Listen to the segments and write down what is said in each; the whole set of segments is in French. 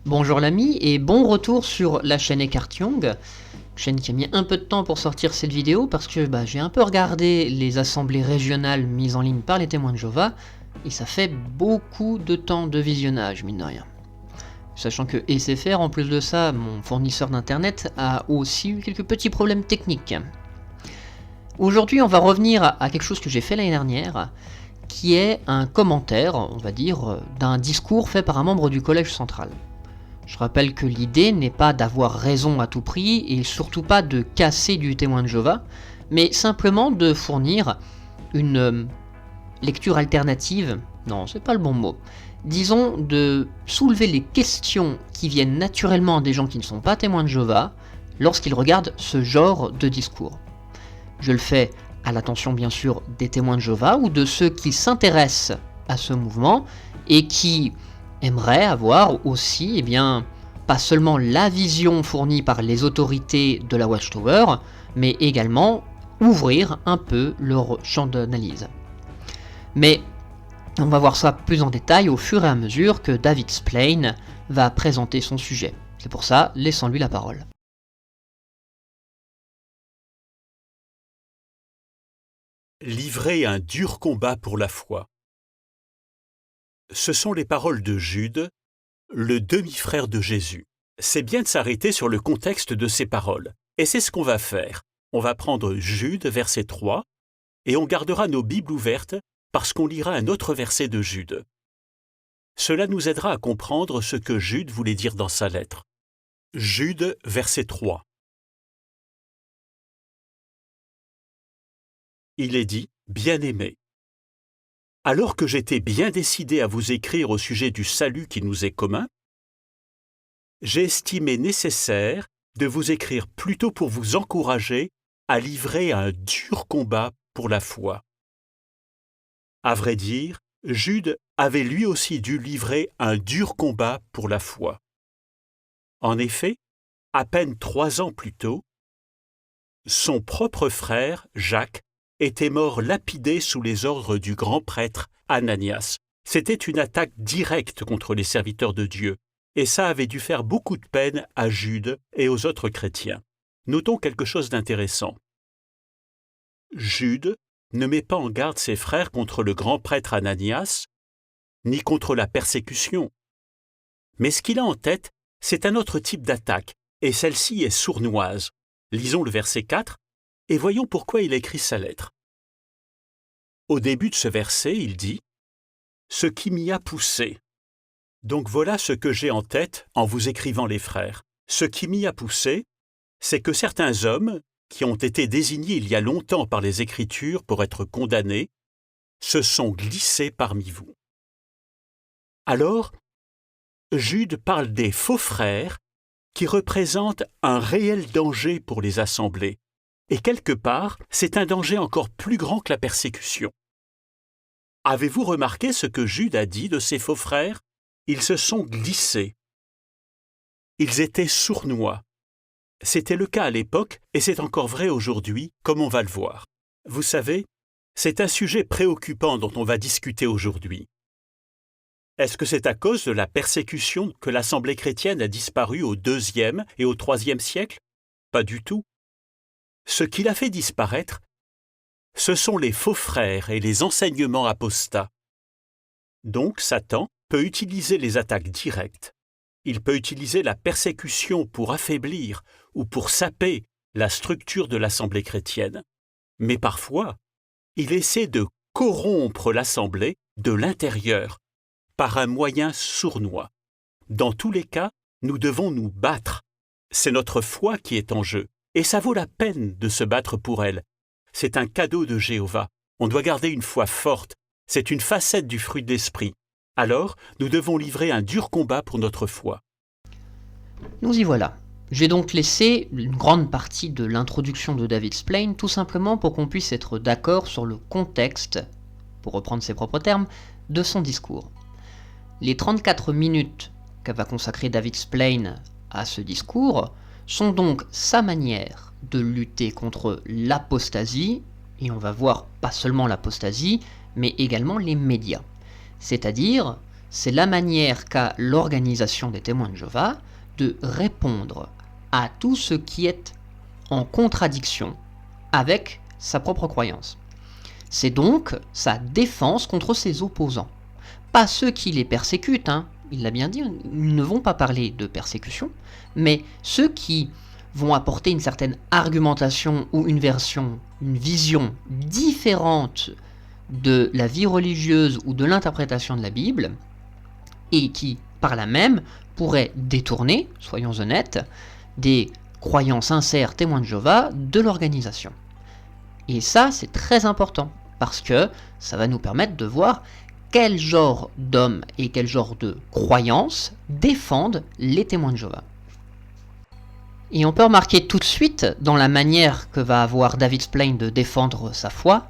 Bonjour l'ami et bon retour sur la chaîne Ekartyong, chaîne qui a mis un peu de temps pour sortir cette vidéo parce que j'ai un peu regardé les assemblées régionales mises en ligne par les témoins de Jéhovah et ça fait beaucoup de temps de visionnage, mine de rien. Sachant que SFR, en plus de ça, mon fournisseur d'internet, a aussi eu quelques petits problèmes techniques. Aujourd'hui, on va revenir à quelque chose que j'ai fait l'année dernière, qui est un commentaire, on va dire, d'un discours fait par un membre du collège central. Je rappelle que l'idée n'est pas d'avoir raison à tout prix, et surtout pas de casser du témoin de Jéhovah, mais simplement de fournir une lecture alternative, non, c'est pas le bon mot, disons de soulever les questions qui viennent naturellement des gens qui ne sont pas témoins de Jéhovah, lorsqu'ils regardent ce genre de discours. Je le fais à l'attention bien sûr des témoins de Jéhovah, ou de ceux qui s'intéressent à ce mouvement, et qui aimerait avoir aussi, pas seulement la vision fournie par les autorités de la Watchtower, mais également ouvrir un peu leur champ d'analyse. Mais on va voir ça plus en détail au fur et à mesure que David Splane va présenter son sujet. C'est pour ça, laissons-lui la parole. Livrer un dur combat pour la foi. Ce sont les paroles de Jude, le demi-frère de Jésus. C'est bien de s'arrêter sur le contexte de ces paroles. Et c'est ce qu'on va faire. On va prendre Jude, verset 3, et on gardera nos Bibles ouvertes parce qu'on lira un autre verset de Jude. Cela nous aidera à comprendre ce que Jude voulait dire dans sa lettre. Jude, verset 3. Il est dit « Bien-aimés ». Alors que j'étais bien décidé à vous écrire au sujet du salut qui nous est commun, j'ai estimé nécessaire de vous écrire plutôt pour vous encourager à livrer un dur combat pour la foi. À vrai dire, Jude avait lui aussi dû livrer un dur combat pour la foi. En effet, à peine 3 ans plus tôt, son propre frère, Jacques, était mort lapidé sous les ordres du grand prêtre Ananias. C'était une attaque directe contre les serviteurs de Dieu, et ça avait dû faire beaucoup de peine à Jude et aux autres chrétiens. Notons quelque chose d'intéressant. Jude ne met pas en garde ses frères contre le grand prêtre Ananias, ni contre la persécution. Mais ce qu'il a en tête, c'est un autre type d'attaque, et celle-ci est sournoise. Lisons le verset 4, et voyons pourquoi il écrit sa lettre. Au début de ce verset, il dit « Ce qui m'y a poussé ». Donc voilà ce que j'ai en tête en vous écrivant les frères. Ce qui m'y a poussé, c'est que certains hommes, qui ont été désignés il y a longtemps par les Écritures pour être condamnés, se sont glissés parmi vous. Alors, Jude parle des faux frères qui représentent un réel danger pour les assemblées. Et quelque part, c'est un danger encore plus grand que la persécution. Avez-vous remarqué ce que Jude a dit de ses faux frères ? Ils se sont glissés. Ils étaient sournois. C'était le cas à l'époque et c'est encore vrai aujourd'hui, comme on va le voir. Vous savez, c'est un sujet préoccupant dont on va discuter aujourd'hui. Est-ce que c'est à cause de la persécution que l'Assemblée chrétienne a disparu au IIe et au IIIe siècle ? Pas du tout. Ce qui l'a fait disparaître, ce sont les faux frères et les enseignements apostats. Donc Satan peut utiliser les attaques directes. Il peut utiliser la persécution pour affaiblir ou pour saper la structure de l'Assemblée chrétienne. Mais parfois, il essaie de corrompre l'Assemblée de l'intérieur par un moyen sournois. Dans tous les cas, nous devons nous battre. C'est notre foi qui est en jeu. Et ça vaut la peine de se battre pour elle. C'est un cadeau de Jéhovah. On doit garder une foi forte. C'est une facette du fruit de l'esprit. Alors, nous devons livrer un dur combat pour notre foi. Nous y voilà. J'ai donc laissé une grande partie de l'introduction de David Splane, tout simplement pour qu'on puisse être d'accord sur le contexte, pour reprendre ses propres termes, de son discours. Les 34 minutes que va consacrer David Splane à ce discours sont donc sa manière de lutter contre l'apostasie, et on va voir pas seulement l'apostasie, mais également les médias. C'est-à-dire c'est la manière qu'a l'organisation des témoins de Jéhovah de répondre à tout ce qui est en contradiction avec sa propre croyance. C'est donc sa défense contre ses opposants. Pas ceux qui les persécutent, il l'a bien dit, ils ne vont pas parler de persécution, mais ceux qui vont apporter une certaine argumentation ou une vision différente de la vie religieuse ou de l'interprétation de la Bible, et qui, par là même, pourraient détourner, soyons honnêtes, des croyants sincères témoins de Jéhovah de l'organisation. Et ça, c'est très important, parce que ça va nous permettre de voir quel genre d'hommes et quel genre de croyances défendent les témoins de Jéhovah. Et on peut remarquer tout de suite, dans la manière que va avoir David Splane de défendre sa foi,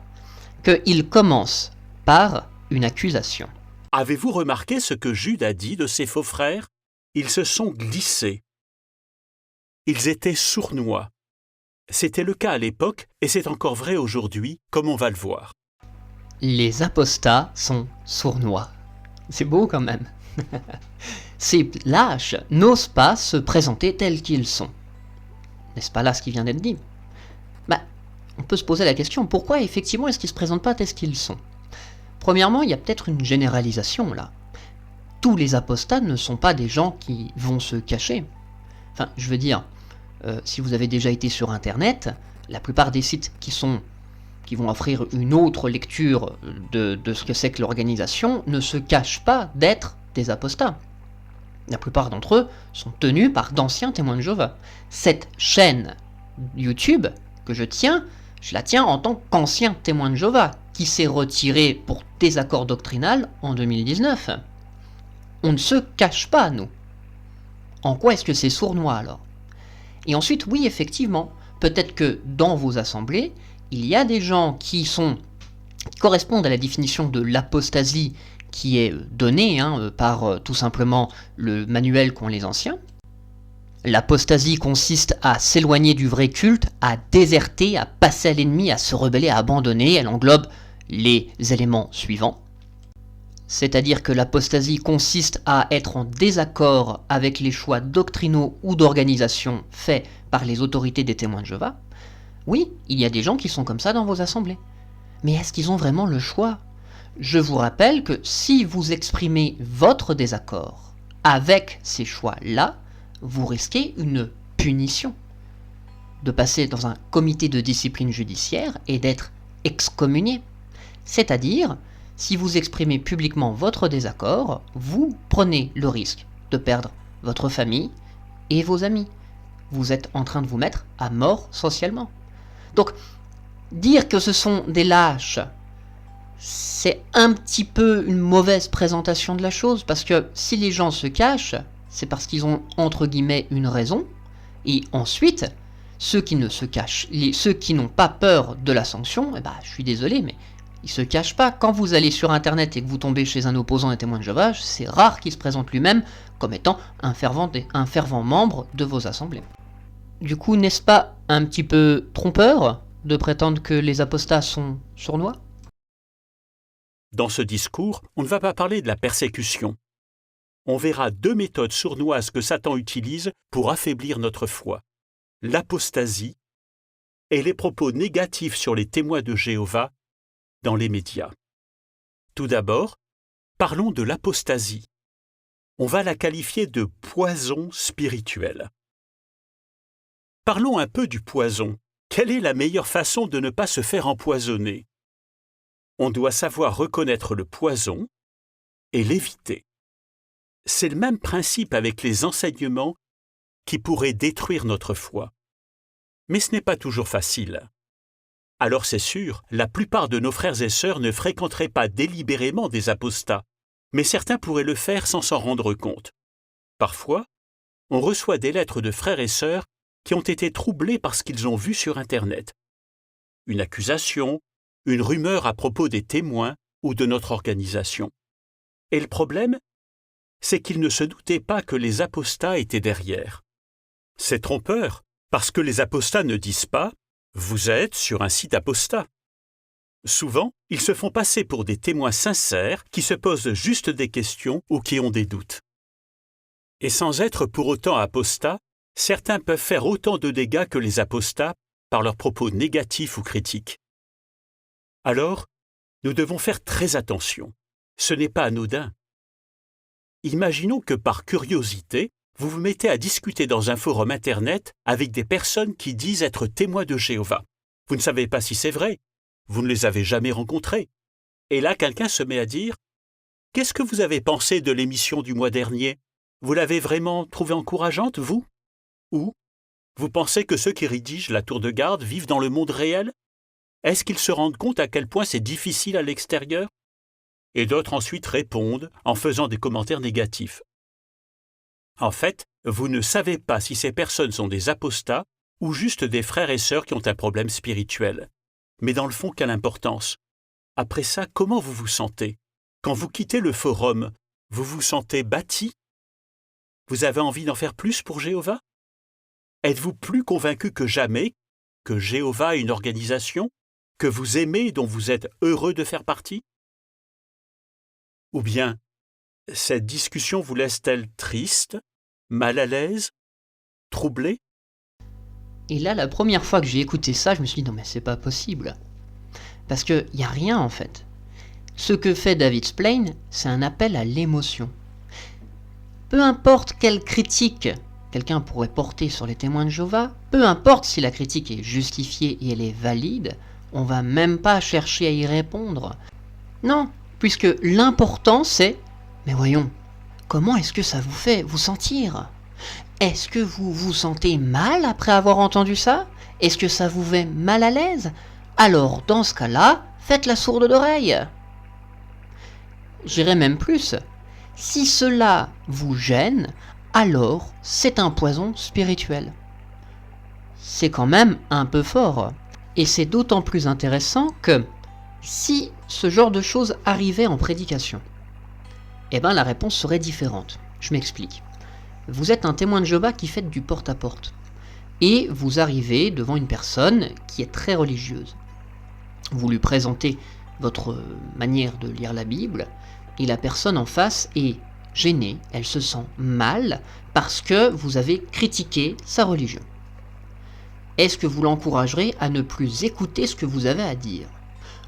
qu'il commence par une accusation. Avez-vous remarqué ce que Jude a dit de ses faux frères? Ils se sont glissés. Ils étaient sournois. C'était le cas à l'époque et c'est encore vrai aujourd'hui, comme on va le voir. Les apostats sont sournois. C'est beau quand même. Ces lâches n'osent pas se présenter tels qu'ils sont. N'est-ce pas là ce qui vient d'être dit? On peut se poser la question, pourquoi effectivement est-ce qu'ils ne se présentent pas tels qu'ils sont? Premièrement, il y a peut-être une généralisation là. Tous les apostats ne sont pas des gens qui vont se cacher. Enfin, je veux dire, si vous avez déjà été sur Internet, la plupart des sites qui vont offrir une autre lecture de ce que c'est que l'organisation ne se cachent pas d'être des apostats. La plupart d'entre eux sont tenus par d'anciens témoins de Jéhovah. Cette chaîne YouTube que je la tiens en tant qu'ancien témoin de Jéhovah, qui s'est retiré pour désaccord doctrinal en 2019. On ne se cache pas, nous. En quoi est-ce que c'est sournois alors? Et ensuite, oui, effectivement, peut-être que dans vos assemblées, il y a des gens qui correspondent à la définition de l'apostasie qui est donnée par tout simplement le manuel qu'ont les anciens. L'apostasie consiste à s'éloigner du vrai culte, à déserter, à passer à l'ennemi, à se rebeller, à abandonner. Elle englobe les éléments suivants. C'est-à-dire que l'apostasie consiste à être en désaccord avec les choix doctrinaux ou d'organisation faits par les autorités des témoins de Jéhovah. Oui, il y a des gens qui sont comme ça dans vos assemblées. Mais est-ce qu'ils ont vraiment le choix? Je vous rappelle que si vous exprimez votre désaccord avec ces choix-là, vous risquez une punition, de passer dans un comité de discipline judiciaire et d'être excommunié. C'est-à-dire, si vous exprimez publiquement votre désaccord, vous prenez le risque de perdre votre famille et vos amis. Vous êtes en train de vous mettre à mort socialement. Donc, dire que ce sont des lâches, c'est un petit peu une mauvaise présentation de la chose, parce que si les gens se cachent, c'est parce qu'ils ont, entre guillemets, une raison, et ensuite, ceux qui ne se cachent, ceux qui n'ont pas peur de la sanction, je suis désolé, mais ils se cachent pas. Quand vous allez sur Internet et que vous tombez chez un opposant et témoin de Jéhovah, c'est rare qu'il se présente lui-même comme étant un fervent membre de vos assemblées. Du coup, n'est-ce pas un petit peu trompeur de prétendre que les apostats sont sournois? Dans ce discours, on ne va pas parler de la persécution. On verra deux méthodes sournoises que Satan utilise pour affaiblir notre foi. L'apostasie et les propos négatifs sur les témoins de Jéhovah dans les médias. Tout d'abord, parlons de l'apostasie. On va la qualifier de poison spirituel. Parlons un peu du poison. Quelle est la meilleure façon de ne pas se faire empoisonner? On doit savoir reconnaître le poison et l'éviter. C'est le même principe avec les enseignements qui pourraient détruire notre foi. Mais ce n'est pas toujours facile. Alors c'est sûr, la plupart de nos frères et sœurs ne fréquenteraient pas délibérément des apostats, mais certains pourraient le faire sans s'en rendre compte. Parfois, on reçoit des lettres de frères et sœurs qui ont été troublés par ce qu'ils ont vu sur Internet. Une accusation, une rumeur à propos des témoins ou de notre organisation. Et le problème, c'est qu'ils ne se doutaient pas que les apostats étaient derrière. C'est trompeur, parce que les apostats ne disent pas « Vous êtes sur un site apostat ». Souvent, ils se font passer pour des témoins sincères qui se posent juste des questions ou qui ont des doutes. Et sans être pour autant apostats, certains peuvent faire autant de dégâts que les apostats par leurs propos négatifs ou critiques. Alors, nous devons faire très attention. Ce n'est pas anodin. Imaginons que par curiosité, vous vous mettez à discuter dans un forum Internet avec des personnes qui disent être témoins de Jéhovah. Vous ne savez pas si c'est vrai. Vous ne les avez jamais rencontrés. Et là, quelqu'un se met à dire « Qu'est-ce que vous avez pensé de l'émission du mois dernier ? Vous l'avez vraiment trouvée encourageante, vous ? Ou vous pensez que ceux qui rédigent la tour de garde vivent dans le monde réel ? Est-ce qu'ils se rendent compte à quel point c'est difficile à l'extérieur ?» Et d'autres ensuite répondent en faisant des commentaires négatifs. En fait, vous ne savez pas si ces personnes sont des apostats ou juste des frères et sœurs qui ont un problème spirituel. Mais dans le fond, quelle importance ? Après ça, comment vous vous sentez ? Quand vous quittez le forum, vous vous sentez bâti ? Vous avez envie d'en faire plus pour Jéhovah ? Êtes-vous plus convaincu que jamais que Jéhovah est une organisation que vous aimez et dont vous êtes heureux de faire partie ? Ou bien, cette discussion vous laisse-t-elle triste, mal à l'aise, troublé ? Et là, la première fois que j'ai écouté ça, je me suis dit non mais c'est pas possible. Parce qu'il n'y a rien en fait. Ce que fait David Splane, c'est un appel à l'émotion. Peu importe quelle critique quelqu'un pourrait porter sur les témoins de Jéhovah, peu importe si la critique est justifiée et elle est valide, on va même pas chercher à y répondre. Non, puisque l'important c'est, mais voyons, comment est-ce que ça vous fait vous sentir ? Est-ce que vous vous sentez mal après avoir entendu ça ? Est-ce que ça vous met mal à l'aise ? Alors, dans ce cas-là, faites la sourde d'oreille. J'irai même plus. Si cela vous gêne, alors c'est un poison spirituel. C'est quand même un peu fort. Et c'est d'autant plus intéressant que si ce genre de choses arrivait en prédication, eh bien la réponse serait différente. Je m'explique. Vous êtes un témoin de Jéhovah qui fait du porte-à-porte. Et vous arrivez devant une personne qui est très religieuse. Vous lui présentez votre manière de lire la Bible, et la personne en face est gênée, elle se sent mal, parce que vous avez critiqué sa religion. Est-ce que vous l'encouragerez à ne plus écouter ce que vous avez à dire ?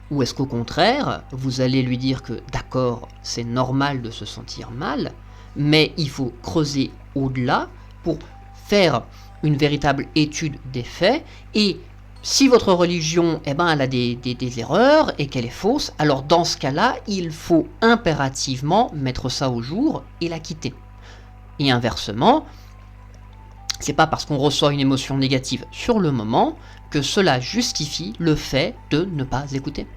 Ou est-ce qu'au contraire, vous allez lui dire que d'accord, c'est normal de se sentir mal, mais il faut creuser au-delà pour faire une véritable étude des faits, et si votre religion elle a des erreurs et qu'elle est fausse, alors dans ce cas-là, il faut impérativement mettre ça au jour et la quitter. Et inversement, c'est pas parce qu'on ressent une émotion négative sur le moment que cela justifie le fait de ne pas écouter.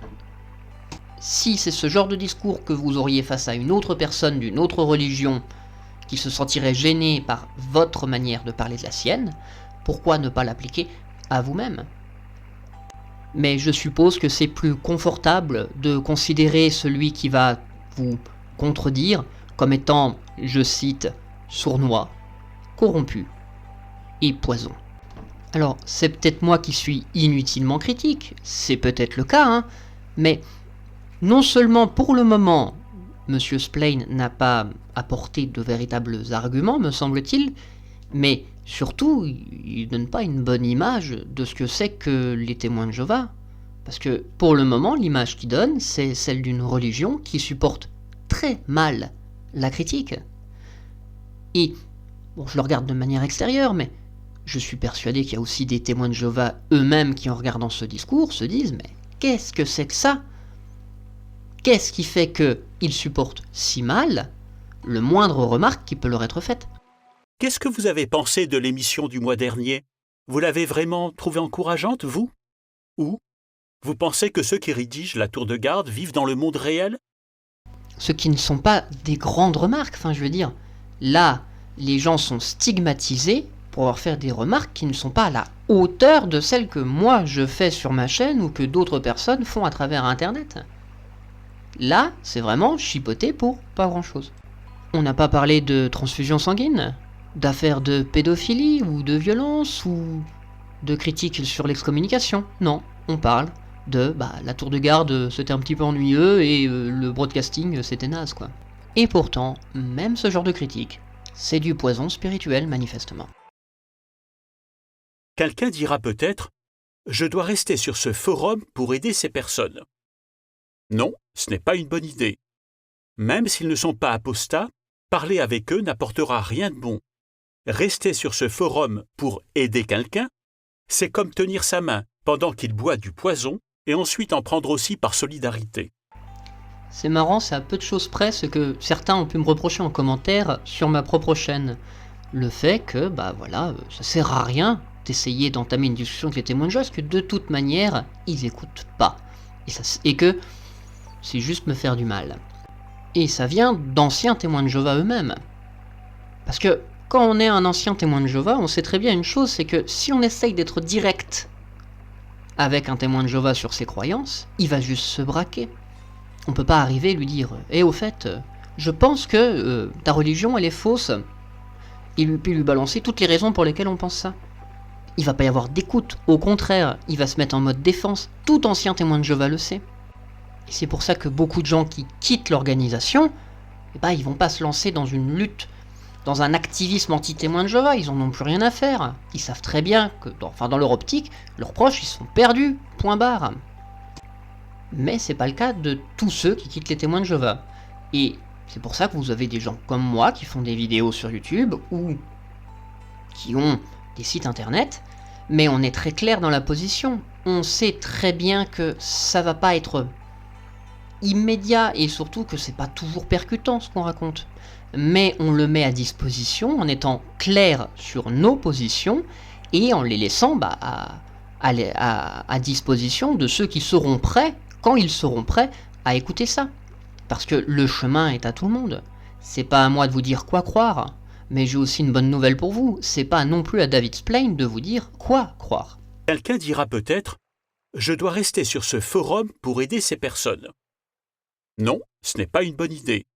Si c'est ce genre de discours que vous auriez face à une autre personne d'une autre religion qui se sentirait gênée par votre manière de parler de la sienne, pourquoi ne pas l'appliquer à vous-même ? Mais je suppose que c'est plus confortable de considérer celui qui va vous contredire comme étant, je cite, sournois, corrompu et poison. Alors, c'est peut-être moi qui suis inutilement critique, c'est peut-être le cas, mais non seulement pour le moment, M. Splane n'a pas apporté de véritables arguments, me semble-t-il, mais surtout, il ne donne pas une bonne image de ce que c'est que les témoins de Jéhovah. Parce que pour le moment, l'image qu'il donne, c'est celle d'une religion qui supporte très mal la critique. Et, bon, je le regarde de manière extérieure, mais je suis persuadé qu'il y a aussi des témoins de Jéhovah eux-mêmes qui, en regardant ce discours, se disent « Mais qu'est-ce que c'est que ça ? Qu'est-ce qui fait qu'ils supportent si mal le moindre remarque qui peut leur être faite ?» Qu'est-ce que vous avez pensé de l'émission du mois dernier ? Vous l'avez vraiment trouvée encourageante, vous ? Ou vous pensez que ceux qui rédigent la tour de garde vivent dans le monde réel ? Ce qui ne sont pas des grandes remarques, je veux dire. Là, les gens sont stigmatisés pour avoir fait des remarques qui ne sont pas à la hauteur de celles que moi je fais sur ma chaîne ou que d'autres personnes font à travers Internet. Là, c'est vraiment chipoté pour pas grand-chose. On n'a pas parlé de transfusion sanguine, d'affaires de pédophilie ou de violence ou de critiques sur l'excommunication. Non, on parle la tour de garde c'était un petit peu ennuyeux et le broadcasting c'était naze quoi. Et pourtant, même ce genre de critique, c'est du poison spirituel manifestement. Quelqu'un dira peut-être « Je dois rester sur ce forum pour aider ces personnes ». Non, ce n'est pas une bonne idée. Même s'ils ne sont pas apostats, parler avec eux n'apportera rien de bon. Rester sur ce forum pour aider quelqu'un, c'est comme tenir sa main pendant qu'il boit du poison et ensuite en prendre aussi par solidarité. C'est marrant, c'est à peu de choses près ce que certains ont pu me reprocher en commentaire sur ma propre chaîne. Le fait que, ça sert à rien d'essayer d'entamer une discussion avec les témoins de Jéhovah, parce que de toute manière, ils écoutent pas. Et que c'est juste me faire du mal. Et ça vient d'anciens témoins de Jéhovah eux-mêmes. Parce que quand on est un ancien témoin de Jéhovah, on sait très bien une chose, c'est que si on essaye d'être direct avec un témoin de Jéhovah sur ses croyances, il va juste se braquer. On peut pas arriver et lui dire « au fait, je pense que ta religion, elle est fausse », et puis lui balancer toutes les raisons pour lesquelles on pense ça. Il va pas y avoir d'écoute, au contraire, il va se mettre en mode défense, tout ancien témoin de Jéhovah le sait. Et c'est pour ça que beaucoup de gens qui quittent l'organisation, ils vont pas se lancer dans une lutte, dans un activisme anti-témoin de Jéhovah, ils en ont plus rien à faire. Ils savent très bien que, dans leur optique, leurs proches, ils sont perdus, point barre. Mais c'est pas le cas de tous ceux qui quittent les témoins de Jéhovah. Et c'est pour ça que vous avez des gens comme moi qui font des vidéos sur YouTube ou qui ont des sites internet, mais on est très clair dans la position. On sait très bien que ça va pas être immédiat et surtout que c'est pas toujours percutant ce qu'on raconte. Mais on le met à disposition en étant clair sur nos positions et en les laissant à disposition de ceux qui seront prêts, quand ils seront prêts, à écouter ça. Parce que le chemin est à tout le monde. C'est pas à moi de vous dire quoi croire, mais j'ai aussi une bonne nouvelle pour vous. C'est pas non plus à Davidsplain de vous dire quoi croire. Quelqu'un dira peut-être « Je dois rester sur ce forum pour aider ces personnes ». Non, ce n'est pas une bonne idée.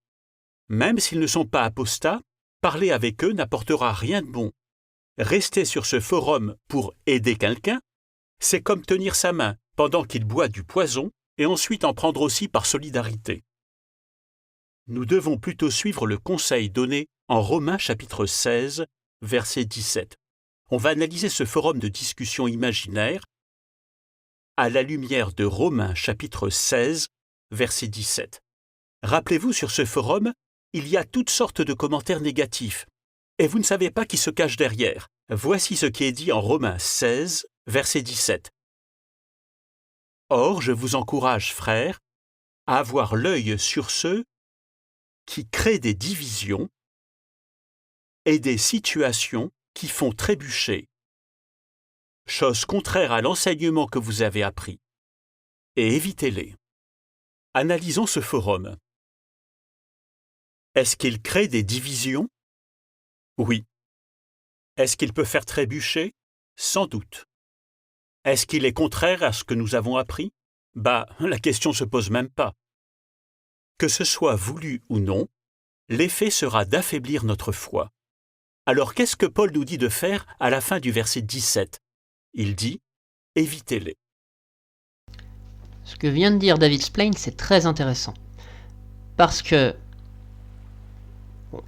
Même s'ils ne sont pas apostats, parler avec eux n'apportera rien de bon. Rester sur ce forum pour aider quelqu'un, c'est comme tenir sa main pendant qu'il boit du poison et ensuite en prendre aussi par solidarité. Nous devons plutôt suivre le conseil donné en Romains chapitre 16, verset 17. On va analyser ce forum de discussion imaginaire à la lumière de Romains chapitre 16, verset 17. Rappelez-vous, sur ce forum, il y a toutes sortes de commentaires négatifs, et vous ne savez pas qui se cache derrière. Voici ce qui est dit en Romains 16, verset 17. Or, je vous encourage, frères, à avoir l'œil sur ceux qui créent des divisions et des situations qui font trébucher, chose contraire à l'enseignement que vous avez appris, et évitez-les. Analysons ce forum. Est-ce qu'il crée des divisions? Oui. Est-ce qu'il peut faire trébucher? Sans doute. Est-ce qu'il est contraire à ce que nous avons appris? La question ne se pose même pas. Que ce soit voulu ou non, l'effet sera d'affaiblir notre foi. Alors qu'est-ce que Paul nous dit de faire à la fin du verset 17? Il dit « Évitez-les ». Ce que vient de dire Davidsplain, c'est très intéressant. Parce que,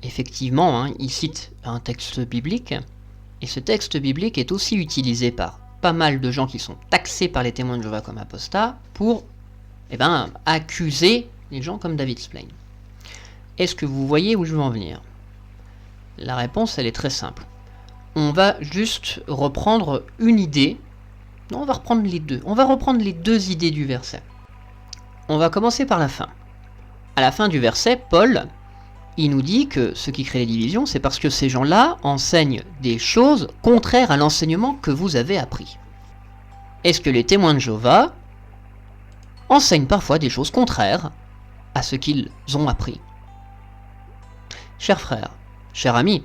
effectivement, il cite un texte biblique, et ce texte biblique est aussi utilisé par pas mal de gens qui sont taxés par les témoins de Jéhovah comme apostats pour accuser les gens comme Davidsplain. Est-ce que vous voyez où je veux en venir? La réponse, elle est très simple. On va juste reprendre une idée. Non, on va reprendre les deux. On va reprendre les deux idées du verset. On va commencer par la fin. À la fin du verset, Paul, il nous dit que ce qui crée les divisions, c'est parce que ces gens-là enseignent des choses contraires à l'enseignement que vous avez appris. Est-ce que les témoins de Jéhovah enseignent parfois des choses contraires à ce qu'ils ont appris? Chers frères, chers amis,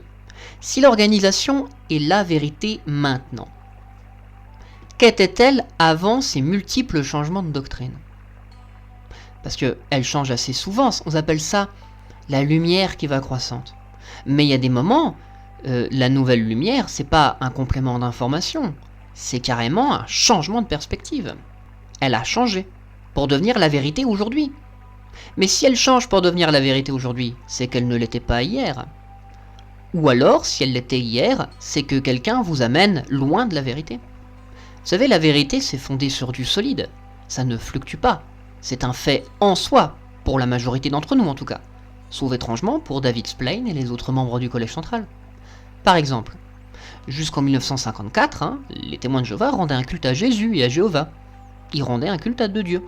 si l'organisation est la vérité maintenant, qu'était-elle avant ces multiples changements de doctrine? Parce qu'elle change assez souvent, on appelle ça la lumière qui va croissante. Mais il y a des moments, la nouvelle lumière, c'est pas un complément d'information, c'est carrément un changement de perspective. Elle a changé pour devenir la vérité aujourd'hui. Mais si elle change pour devenir la vérité aujourd'hui, c'est qu'elle ne l'était pas hier. Ou alors, si elle l'était hier, c'est que quelqu'un vous amène loin de la vérité. Vous savez, la vérité, c'est fondé sur du solide. Ça ne fluctue pas. C'est un fait en soi, pour la majorité d'entre nous en tout cas. Sauf étrangement pour David Splane et les autres membres du Collège central. Par exemple, jusqu'en 1954, les témoins de Jéhovah rendaient un culte à Jésus et à Jéhovah. Ils rendaient un culte à deux dieux.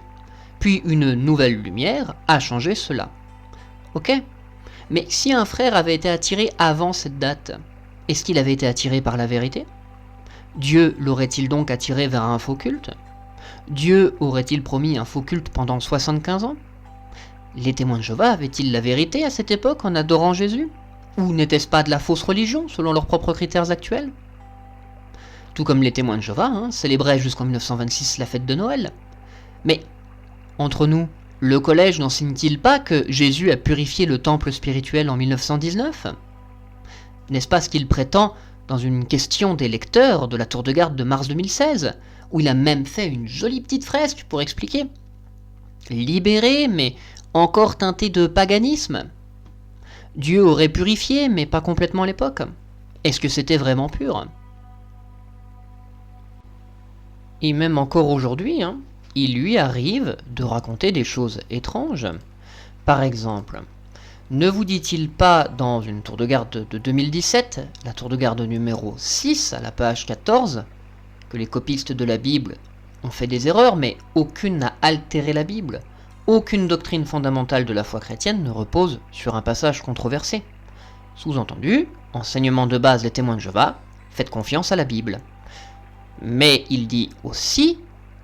Puis une nouvelle lumière a changé cela. Ok ? Mais si un frère avait été attiré avant cette date, est-ce qu'il avait été attiré par la vérité ? Dieu l'aurait-il donc attiré vers un faux culte ? Dieu aurait-il promis un faux culte pendant 75 ans ? Les témoins de Jéhovah avaient-ils la vérité à cette époque en adorant Jésus ? Ou n'était-ce pas de la fausse religion selon leurs propres critères actuels ? Tout comme les témoins de Jéhovah célébraient jusqu'en 1926 la fête de Noël. Mais, entre nous, le collège n'enseigne-t-il pas que Jésus a purifié le temple spirituel en 1919 ? N'est-ce pas ce qu'il prétend dans une question des lecteurs de la tour de garde de mars 2016, où il a même fait une jolie petite fresque pour expliquer. Libéré, mais encore teinté de paganisme. Dieu aurait purifié, mais pas complètement à l'époque. Est-ce que c'était vraiment pur ? Et même encore aujourd'hui, il lui arrive de raconter des choses étranges. Par exemple, ne vous dit-il pas dans une tour de garde de 2017, la tour de garde numéro 6 à la page 14, que les copistes de la Bible ont fait des erreurs, mais aucune n'a altéré la Bible. Aucune doctrine fondamentale de la foi chrétienne ne repose sur un passage controversé. Sous-entendu, enseignement de base des témoins de Jéhovah, faites confiance à la Bible. Mais il dit aussi,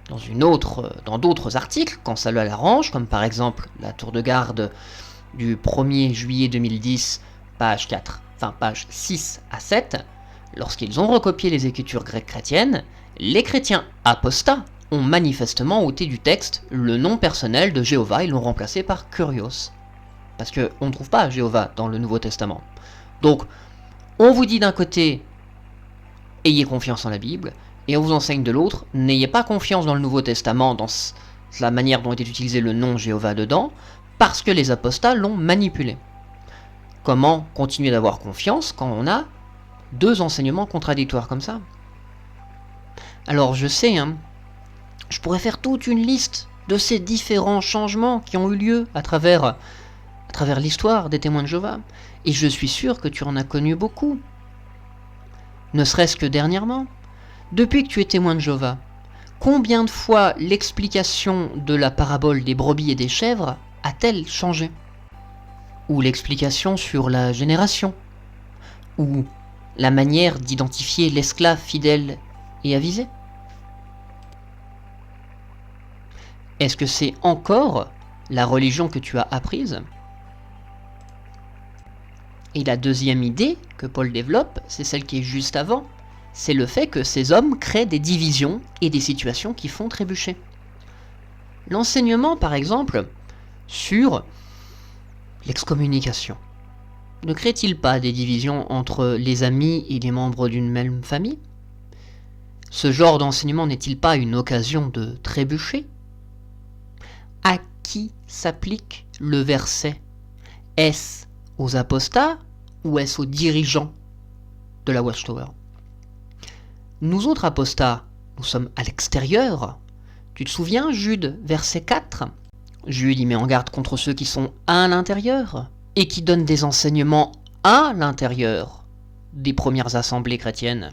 dans d'autres articles, quand ça l'arrange, comme par exemple la tour de garde du 1er juillet 2010, page 6 à 7, lorsqu'ils ont recopié les écritures grecques chrétiennes, les chrétiens apostats ont manifestement ôté du texte le nom personnel de Jéhovah et l'ont remplacé par Kurios. Parce qu'on ne trouve pas Jéhovah dans le Nouveau Testament. Donc, on vous dit d'un côté, ayez confiance en la Bible, et on vous enseigne de l'autre, n'ayez pas confiance dans le Nouveau Testament, dans la manière dont est utilisé le nom Jéhovah dedans, parce que les apostats l'ont manipulé. Comment continuer d'avoir confiance quand on a deux enseignements contradictoires comme ça ? Alors je sais, je pourrais faire toute une liste de ces différents changements qui ont eu lieu à travers l'histoire des témoins de Jéhovah, et je suis sûr que tu en as connu beaucoup. Ne serait-ce que dernièrement. Depuis que tu es témoin de Jéhovah, combien de fois l'explication de la parabole des brebis et des chèvres a-t-elle changé ? Ou l'explication sur la génération ? Ou la manière d'identifier l'esclave fidèle et avisé ? Est-ce que c'est encore la religion que tu as apprise ? Et la deuxième idée que Paul développe, c'est celle qui est juste avant, c'est le fait que ces hommes créent des divisions et des situations qui font trébucher. L'enseignement, par exemple, sur l'excommunication. Ne crée-t-il pas des divisions entre les amis et les membres d'une même famille ? Ce genre d'enseignement n'est-il pas une occasion de trébucher ? À qui s'applique le verset ? Est-ce aux apostats ou est-ce aux dirigeants de la Watchtower ? Nous autres apostats, nous sommes à l'extérieur. Tu te souviens, Jude, verset 4 ? Jude y met en garde contre ceux qui sont à l'intérieur et qui donnent des enseignements à l'intérieur des premières assemblées chrétiennes.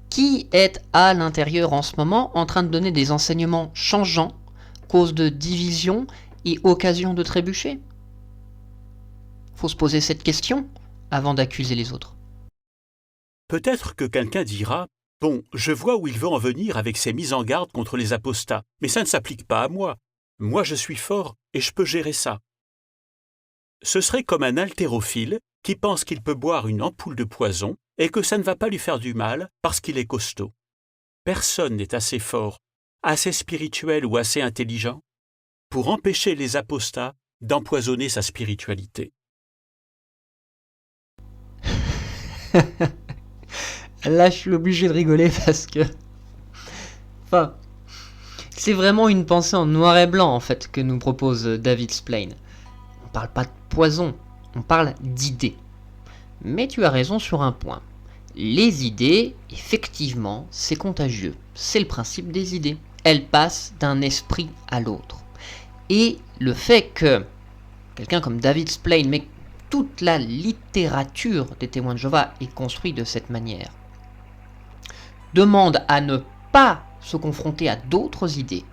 Qui est à l'intérieur en ce moment en train de donner des enseignements changeants, cause de division et occasion de trébucher ? Faut se poser cette question avant d'accuser les autres. Peut-être que quelqu'un dira « Bon, je vois où il veut en venir avec ses mises en garde contre les apostats, mais ça ne s'applique pas à moi. Moi, je suis fort et je peux gérer ça. » Ce serait comme un haltérophile qui pense qu'il peut boire une ampoule de poison et que ça ne va pas lui faire du mal parce qu'il est costaud. Personne n'est assez fort, assez spirituel ou assez intelligent pour empêcher les apostats d'empoisonner sa spiritualité. Là, je suis obligé de rigoler parce que... C'est vraiment une pensée en noir et blanc en fait que nous propose David Splane. On parle pas de poison, on parle d'idées. Mais tu as raison sur un point. Les idées, effectivement, c'est contagieux. C'est le principe des idées. Elles passent d'un esprit à l'autre. Et le fait que quelqu'un comme David Splane, mais toute la littérature des témoins de Jéhovah est construite de cette manière, demande à ne pas se confronter à d'autres idées,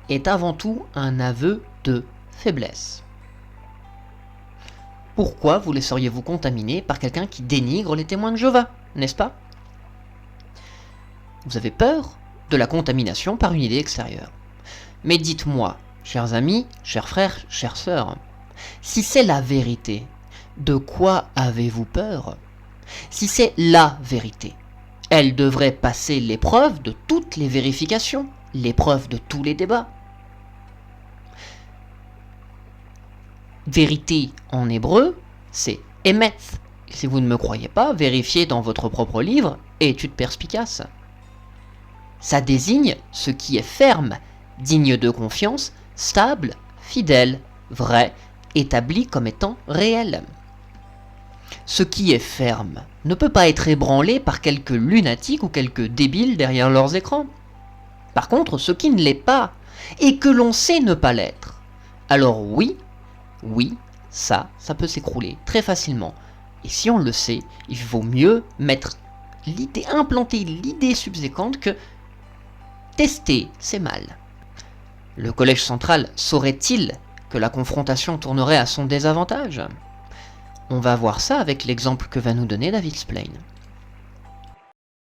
est avant tout un aveu de faiblesse. Pourquoi vous laisseriez-vous contaminer par quelqu'un qui dénigre les témoins de Jéhovah, n'est-ce pas? Vous avez peur de la contamination par une idée extérieure. Mais dites-moi, chers amis, chers frères, chères sœurs, si c'est la vérité, de quoi avez-vous peur? Si c'est la vérité, elle devrait passer l'épreuve de toutes les vérifications, l'épreuve de tous les débats. Vérité en hébreu, c'est emet. Si vous ne me croyez pas, vérifiez dans votre propre livre, Études perspicaces. Ça désigne ce qui est ferme, digne de confiance, stable, fidèle, vrai, établi comme étant réel. Ce qui est ferme ne peut pas être ébranlé par quelques lunatiques ou quelques débiles derrière leurs écrans. Par contre, ce qui ne l'est pas, et que l'on sait ne pas l'être, alors oui, ça peut s'écrouler très facilement. Et si on le sait, il vaut mieux implanter l'idée subséquente que tester, c'est mal. Le Collège central saurait-il que la confrontation tournerait à son désavantage? On va voir ça avec l'exemple que va nous donner David Splane.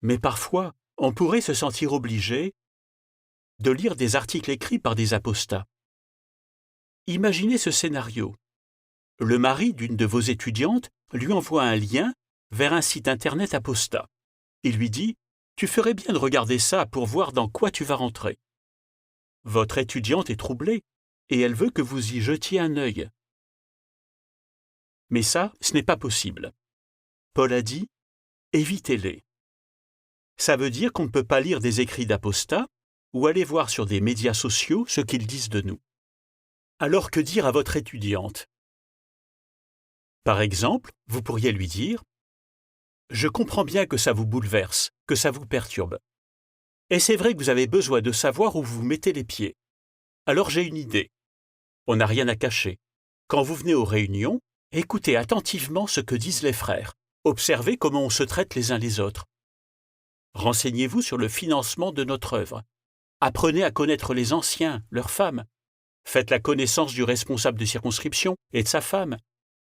Mais parfois, on pourrait se sentir obligé de lire des articles écrits par des apostats. Imaginez ce scénario. Le mari d'une de vos étudiantes lui envoie un lien vers un site internet apostat. Il lui dit « Tu ferais bien de regarder ça pour voir dans quoi tu vas rentrer. » Votre étudiante est troublée et elle veut que vous y jetiez un œil. Mais ça, ce n'est pas possible. Paul a dit « Évitez-les ». Ça veut dire qu'on ne peut pas lire des écrits d'apostats ou aller voir sur des médias sociaux ce qu'ils disent de nous. Alors que dire à votre étudiante? Par exemple, vous pourriez lui dire « Je comprends bien que ça vous bouleverse, que ça vous perturbe. Et c'est vrai que vous avez besoin de savoir où vous mettez les pieds. Alors j'ai une idée. On n'a rien à cacher. Quand vous venez aux réunions, écoutez attentivement ce que disent les frères. Observez comment on se traite les uns les autres. Renseignez-vous sur le financement de notre œuvre. Apprenez à connaître les anciens, leurs femmes. Faites la connaissance du responsable de circonscription et de sa femme.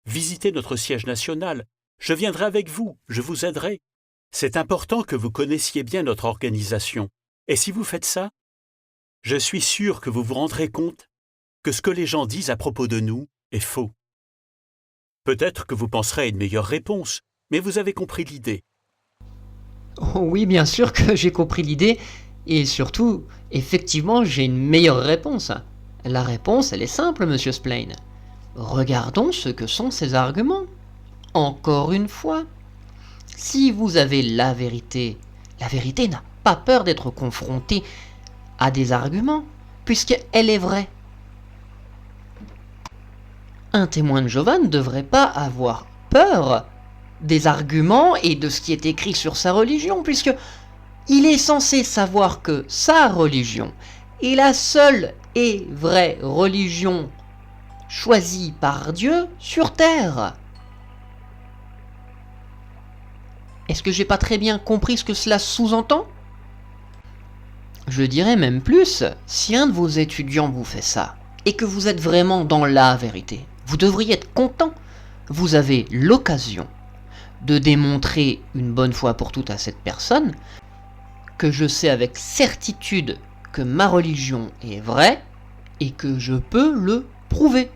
Visitez notre siège national. Je viendrai avec vous, je vous aiderai. C'est important que vous connaissiez bien notre organisation. Et si vous faites ça, je suis sûr que vous vous rendrez compte que ce que les gens disent à propos de nous est faux. Peut-être que vous penserez à une meilleure réponse, mais vous avez compris l'idée. Oh oui, bien sûr que j'ai compris l'idée, et surtout, effectivement, j'ai une meilleure réponse. La réponse, elle est simple, monsieur Splane. Regardons ce que sont ces arguments. Encore une fois, si vous avez la vérité n'a pas peur d'être confrontée à des arguments, puisqu'elle est vraie. Un témoin de Jéhovah ne devrait pas avoir peur des arguments et de ce qui est écrit sur sa religion, puisque il est censé savoir que sa religion est la seule et vraie religion choisie par Dieu sur terre. Est-ce que j'ai pas très bien compris ce que cela sous-entend? Je dirais même plus, si un de vos étudiants vous fait ça, et que vous êtes vraiment dans la vérité, vous devriez être content. Vous avez l'occasion de démontrer une bonne fois pour toutes à cette personne que je sais avec certitude que ma religion est vraie et que je peux le prouver.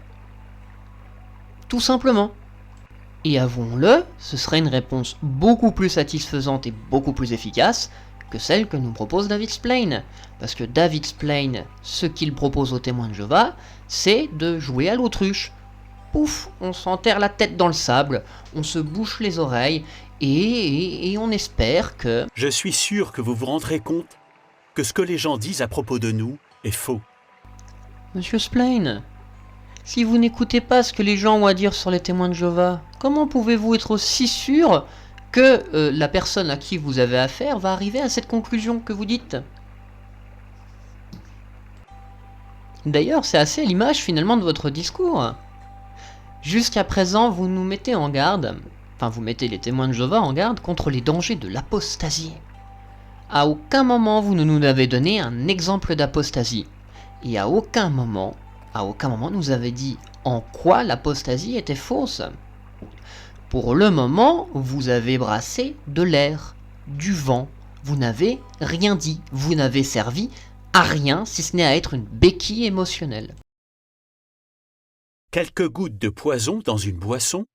Tout simplement. Et avouons-le, ce serait une réponse beaucoup plus satisfaisante et beaucoup plus efficace que celle que nous propose David Splane. Parce que David Splane, ce qu'il propose aux témoins de Jéhovah, c'est de jouer à l'autruche. Pouf, on s'enterre la tête dans le sable, on se bouche les oreilles, et on espère que... Je suis sûr que vous vous rendrez compte que ce que les gens disent à propos de nous est faux. Monsieur Splain, si vous n'écoutez pas ce que les gens ont à dire sur les témoins de Jéhovah, comment pouvez-vous être aussi sûr que la personne à qui vous avez affaire va arriver à cette conclusion que vous dites? D'ailleurs, c'est assez à l'image finalement de votre discours. Jusqu'à présent, vous nous mettez en garde, enfin vous mettez les témoins de Jéhovah en garde contre les dangers de l'apostasie. À aucun moment vous ne nous avez donné un exemple d'apostasie. Et à aucun moment nous avez dit en quoi l'apostasie était fausse. Pour le moment, vous avez brassé de l'air, du vent. Vous n'avez rien dit. Vous n'avez servi à rien si ce n'est à être une béquille émotionnelle. Quelques gouttes de poison dans une boisson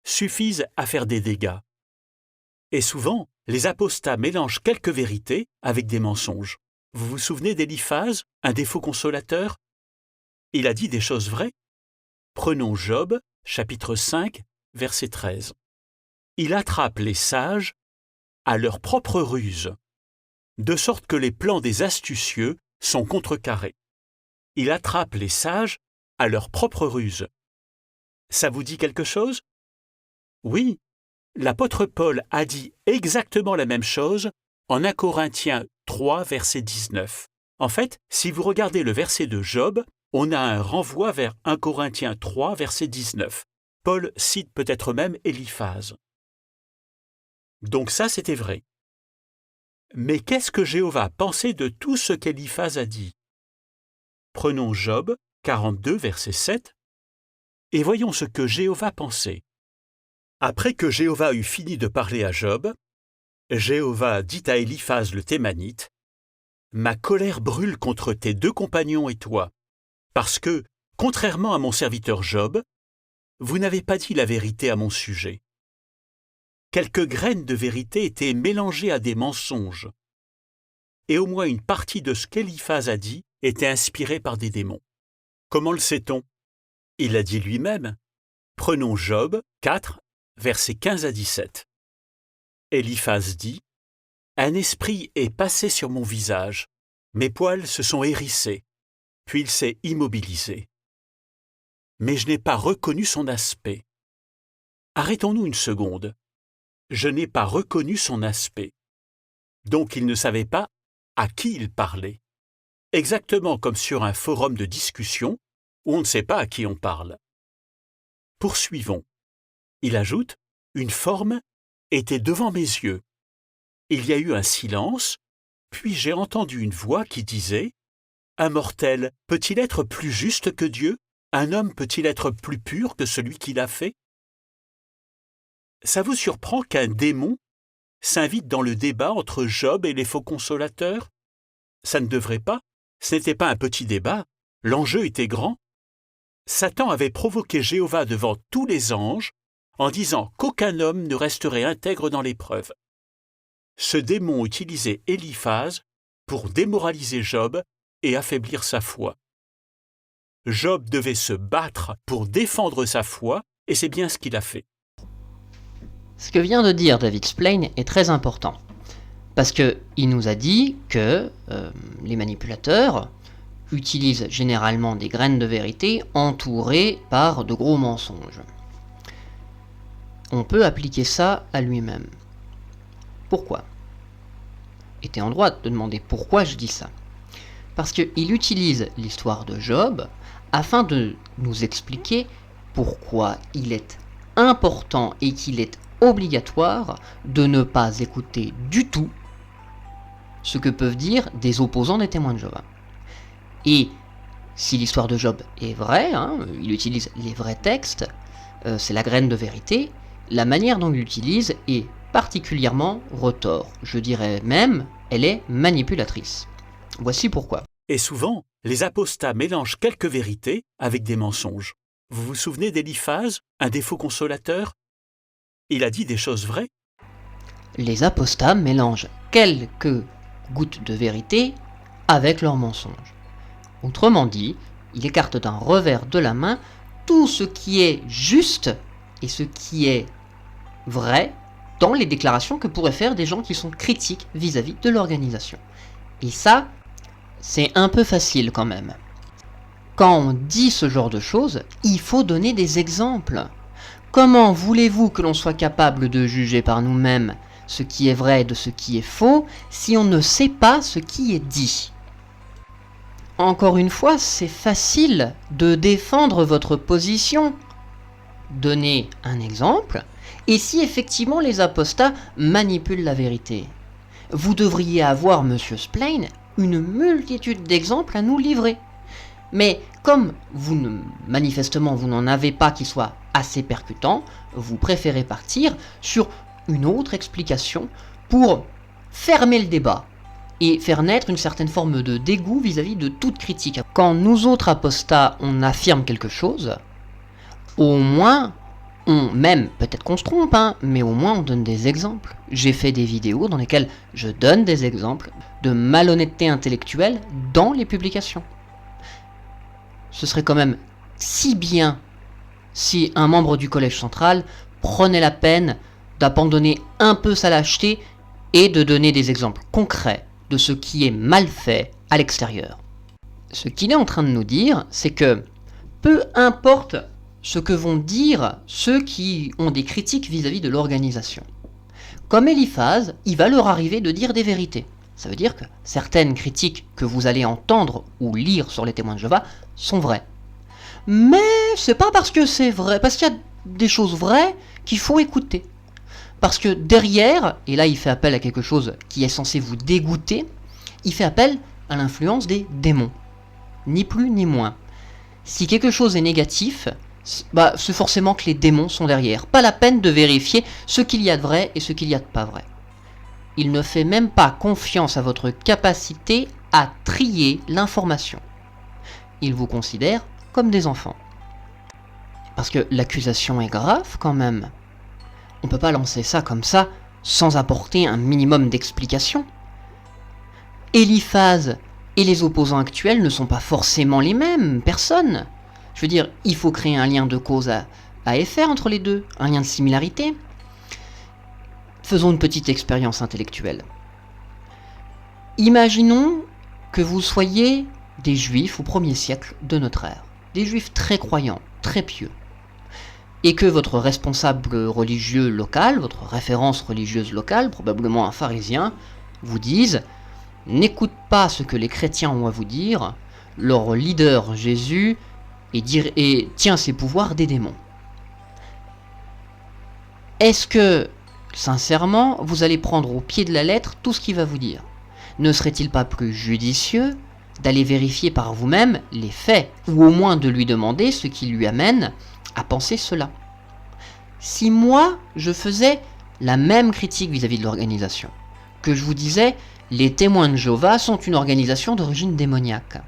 suffisent à faire des dégâts. Et souvent, les apostats mélangent quelques vérités avec des mensonges. Vous vous souvenez d'Éliphaz, un des faux consolateurs? Il a dit des choses vraies. Prenons Job, chapitre 5, verset 13. Il attrape les sages à leur propre ruse, de sorte que les plans des astucieux sont contrecarrés. Il attrape les sages à leur propre ruse. Ça vous dit quelque chose? Oui, l'apôtre Paul a dit exactement la même chose en 1 Corinthiens 3, verset 19. En fait, si vous regardez le verset de Job, on a un renvoi vers 1 Corinthiens 3, verset 19. Paul cite peut-être même Éliphaz. Donc ça, c'était vrai. Mais qu'est-ce que Jéhovah pensait de tout ce qu'Éliphaz a dit? Prenons Job 42, verset 7, et voyons ce que Jéhovah pensait. Après que Jéhovah eut fini de parler à Job, Jéhovah dit à Éliphaz le Thémanite, « Ma colère brûle contre tes deux compagnons et toi, parce que, contrairement à mon serviteur Job, vous n'avez pas dit la vérité à mon sujet. Quelques graines de vérité étaient mélangées à des mensonges, et au moins une partie de ce qu'Éliphaz a dit était inspirée par des démons. Comment le sait-on? Il l'a dit lui-même. Prenons Job 4, versets 15 à 17. Éliphaz dit, « Un esprit est passé sur mon visage, mes poils se sont hérissés, puis il s'est immobilisé. Mais je n'ai pas reconnu son aspect. » Arrêtons-nous une seconde. Je n'ai pas reconnu son aspect. Donc il ne savait pas à qui il parlait. Exactement comme sur un forum de discussion où on ne sait pas à qui on parle. Poursuivons. Il ajoute, « Une forme était devant mes yeux. Il y a eu un silence, puis j'ai entendu une voix qui disait, « Un mortel peut-il être plus juste que Dieu? Un homme peut-il être plus pur que celui qui l'a fait? » Ça vous surprend qu'un démon s'invite dans le débat entre Job et les faux consolateurs? Ça ne devrait pas. Ce n'était pas un petit débat. L'enjeu était grand. Satan avait provoqué Jéhovah devant tous les anges en disant qu'aucun homme ne resterait intègre dans l'épreuve. Ce démon utilisait Éliphaz pour démoraliser Job et affaiblir sa foi. Job devait se battre pour défendre sa foi et c'est bien ce qu'il a fait. Ce que vient de dire David Splain est très important, parce qu'il nous a dit que les manipulateurs utilisent généralement des graines de vérité entourées par de gros mensonges. On peut appliquer ça à lui-même. Pourquoi? Et t'es en droit de demander pourquoi je dis ça. Parce qu'il utilise l'histoire de Job afin de nous expliquer pourquoi il est important et qu'il est obligatoire de ne pas écouter du tout ce que peuvent dire des opposants des témoins de Jéhovah. Et si l'histoire de Job est vraie, il utilise les vrais textes, c'est la graine de vérité, la manière dont il l'utilise est particulièrement retors. Je dirais même, elle est manipulatrice. Voici pourquoi. Et souvent, les apostats mélangent quelques vérités avec des mensonges. Vous vous souvenez d'Éliphaz, un des faux consolateurs? Il a dit des choses vraies. Les apostats mélangent quelques gouttes de vérité avec leurs mensonges. Autrement dit, il écarte d'un revers de la main tout ce qui est juste et ce qui est vrai dans les déclarations que pourraient faire des gens qui sont critiques vis-à-vis de l'organisation. Et ça c'est un peu facile quand même. Quand on dit ce genre de choses, il faut donner des exemples. Comment voulez-vous que l'on soit capable de juger par nous-mêmes ce qui est vrai de ce qui est faux si on ne sait pas ce qui est dit ? Encore une fois, c'est facile de défendre votre position. Donnez un exemple, et si effectivement les apostats manipulent la vérité, vous devriez avoir, Monsieur Splain, une multitude d'exemples à nous livrer. Mais comme manifestement vous n'en avez pas qui soit assez percutant, vous préférez partir sur une autre explication pour fermer le débat et faire naître une certaine forme de dégoût vis-à-vis de toute critique. Quand nous autres apostats, on affirme quelque chose, au moins, même, peut-être qu'on se trompe, mais au moins on donne des exemples. J'ai fait des vidéos dans lesquelles je donne des exemples de malhonnêteté intellectuelle dans les publications. Ce serait quand même si bien si un membre du collège central prenait la peine d'abandonner un peu sa lâcheté et de donner des exemples concrets de ce qui est mal fait à l'extérieur. Ce qu'il est en train de nous dire, c'est que peu importe ce que vont dire ceux qui ont des critiques vis-à-vis de l'organisation. Comme Eliphaz, il va leur arriver de dire des vérités. Ça veut dire que certaines critiques que vous allez entendre ou lire sur les témoins de Jéhovah sont vraies. Mais c'est pas parce que c'est vrai, parce qu'il y a des choses vraies qu'il faut écouter. Parce que derrière, et là il fait appel à quelque chose qui est censé vous dégoûter, il fait appel à l'influence des démons. Ni plus ni moins. Si quelque chose est négatif, c'est forcément que les démons sont derrière. Pas la peine de vérifier ce qu'il y a de vrai et ce qu'il y a de pas vrai. Il ne fait même pas confiance à votre capacité à trier l'information. Il vous considère comme des enfants. Parce que l'accusation est grave quand même. On ne peut pas lancer ça comme ça sans apporter un minimum d'explication. Eliphaz et les opposants actuels ne sont pas forcément les mêmes personnes. Je veux dire, il faut créer un lien de cause à effet entre les deux, un lien de similarité. Faisons une petite expérience intellectuelle. Imaginons que vous soyez des juifs au 1er siècle de notre ère, des juifs très croyants, très pieux, et que votre responsable religieux local, votre référence religieuse locale, probablement un pharisien, vous dise « N'écoute pas ce que les chrétiens ont à vous dire, leur leader Jésus et tient ses pouvoirs des démons. » Est-ce que, sincèrement, vous allez prendre au pied de la lettre tout ce qu'il va vous dire? Ne serait-il pas plus judicieux d'aller vérifier par vous-même les faits, ou au moins de lui demander ce qui lui amène à penser cela? Si moi, je faisais la même critique vis-à-vis de l'organisation, que je vous disais, les témoins de Jéhovah sont une organisation d'origine démoniaque,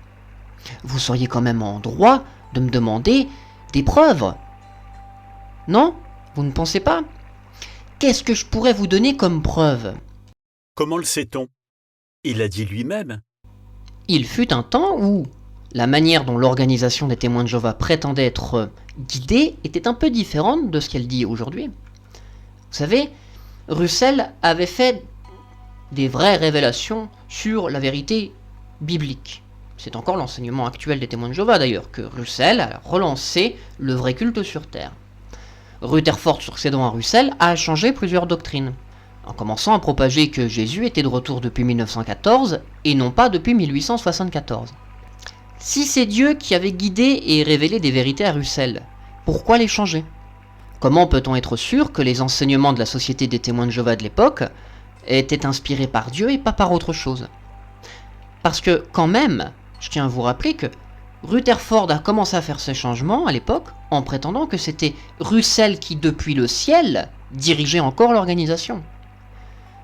vous seriez quand même en droit de me demander des preuves. Non? Vous ne pensez pas? Qu'est-ce que je pourrais vous donner comme preuve? Comment le sait-on? Il l'a dit lui-même. Il fut un temps où la manière dont l'organisation des témoins de Jéhovah prétendait être guidée était un peu différente de ce qu'elle dit aujourd'hui. Vous savez, Russell avait fait des vraies révélations sur la vérité biblique. C'est encore l'enseignement actuel des témoins de Jéhovah d'ailleurs, que Russell a relancé le vrai culte sur Terre. Rutherford, succédant à Russell, a changé plusieurs doctrines, en commençant à propager que Jésus était de retour depuis 1914 et non pas depuis 1874. Si c'est Dieu qui avait guidé et révélé des vérités à Russell, pourquoi les changer? Comment peut-on être sûr que les enseignements de la Société des témoins de Jéhovah de l'époque étaient inspirés par Dieu et pas par autre chose? Parce que quand même, je tiens à vous rappeler que Rutherford a commencé à faire ces changements à l'époque en prétendant que c'était Russell qui, depuis le ciel, dirigeait encore l'organisation.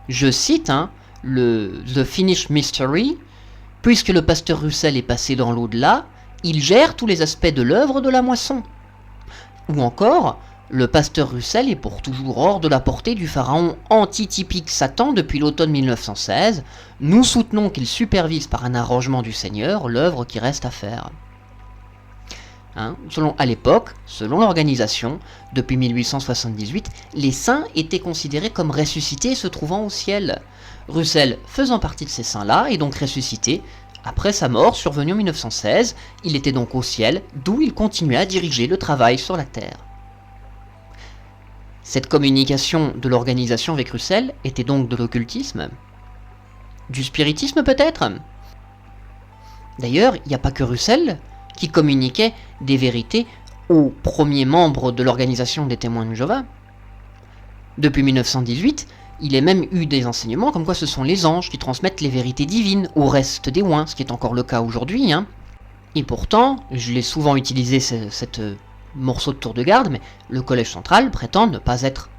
Je cite le The Finnish Mystery, puisque le pasteur Russell est passé dans l'au-delà, il gère tous les aspects de l'œuvre de la moisson. Ou encore, le pasteur Russell est pour toujours hors de la portée du pharaon antitypique Satan depuis l'automne 1916. Nous soutenons qu'il supervise par un arrangement du Seigneur l'œuvre qui reste à faire. À l'époque, selon l'organisation, depuis 1878, les saints étaient considérés comme ressuscités se trouvant au ciel. Russell faisant partie de ces saints-là est donc ressuscité Après sa mort, survenue en 1916, il était donc au ciel, d'où il continuait à diriger le travail sur la terre. Cette communication de l'organisation avec Russell était donc de l'occultisme? Du spiritisme peut-être? D'ailleurs, il n'y a pas que Russell qui communiquait des vérités aux premiers membres de l'organisation des témoins de Jéhovah. Depuis 1918, il y a même eu des enseignements comme quoi ce sont les anges qui transmettent les vérités divines au reste des oints, ce qui est encore le cas aujourd'hui. Et pourtant, je l'ai souvent utilisé cette morceau de tour de garde, mais le Collège central prétend ne pas être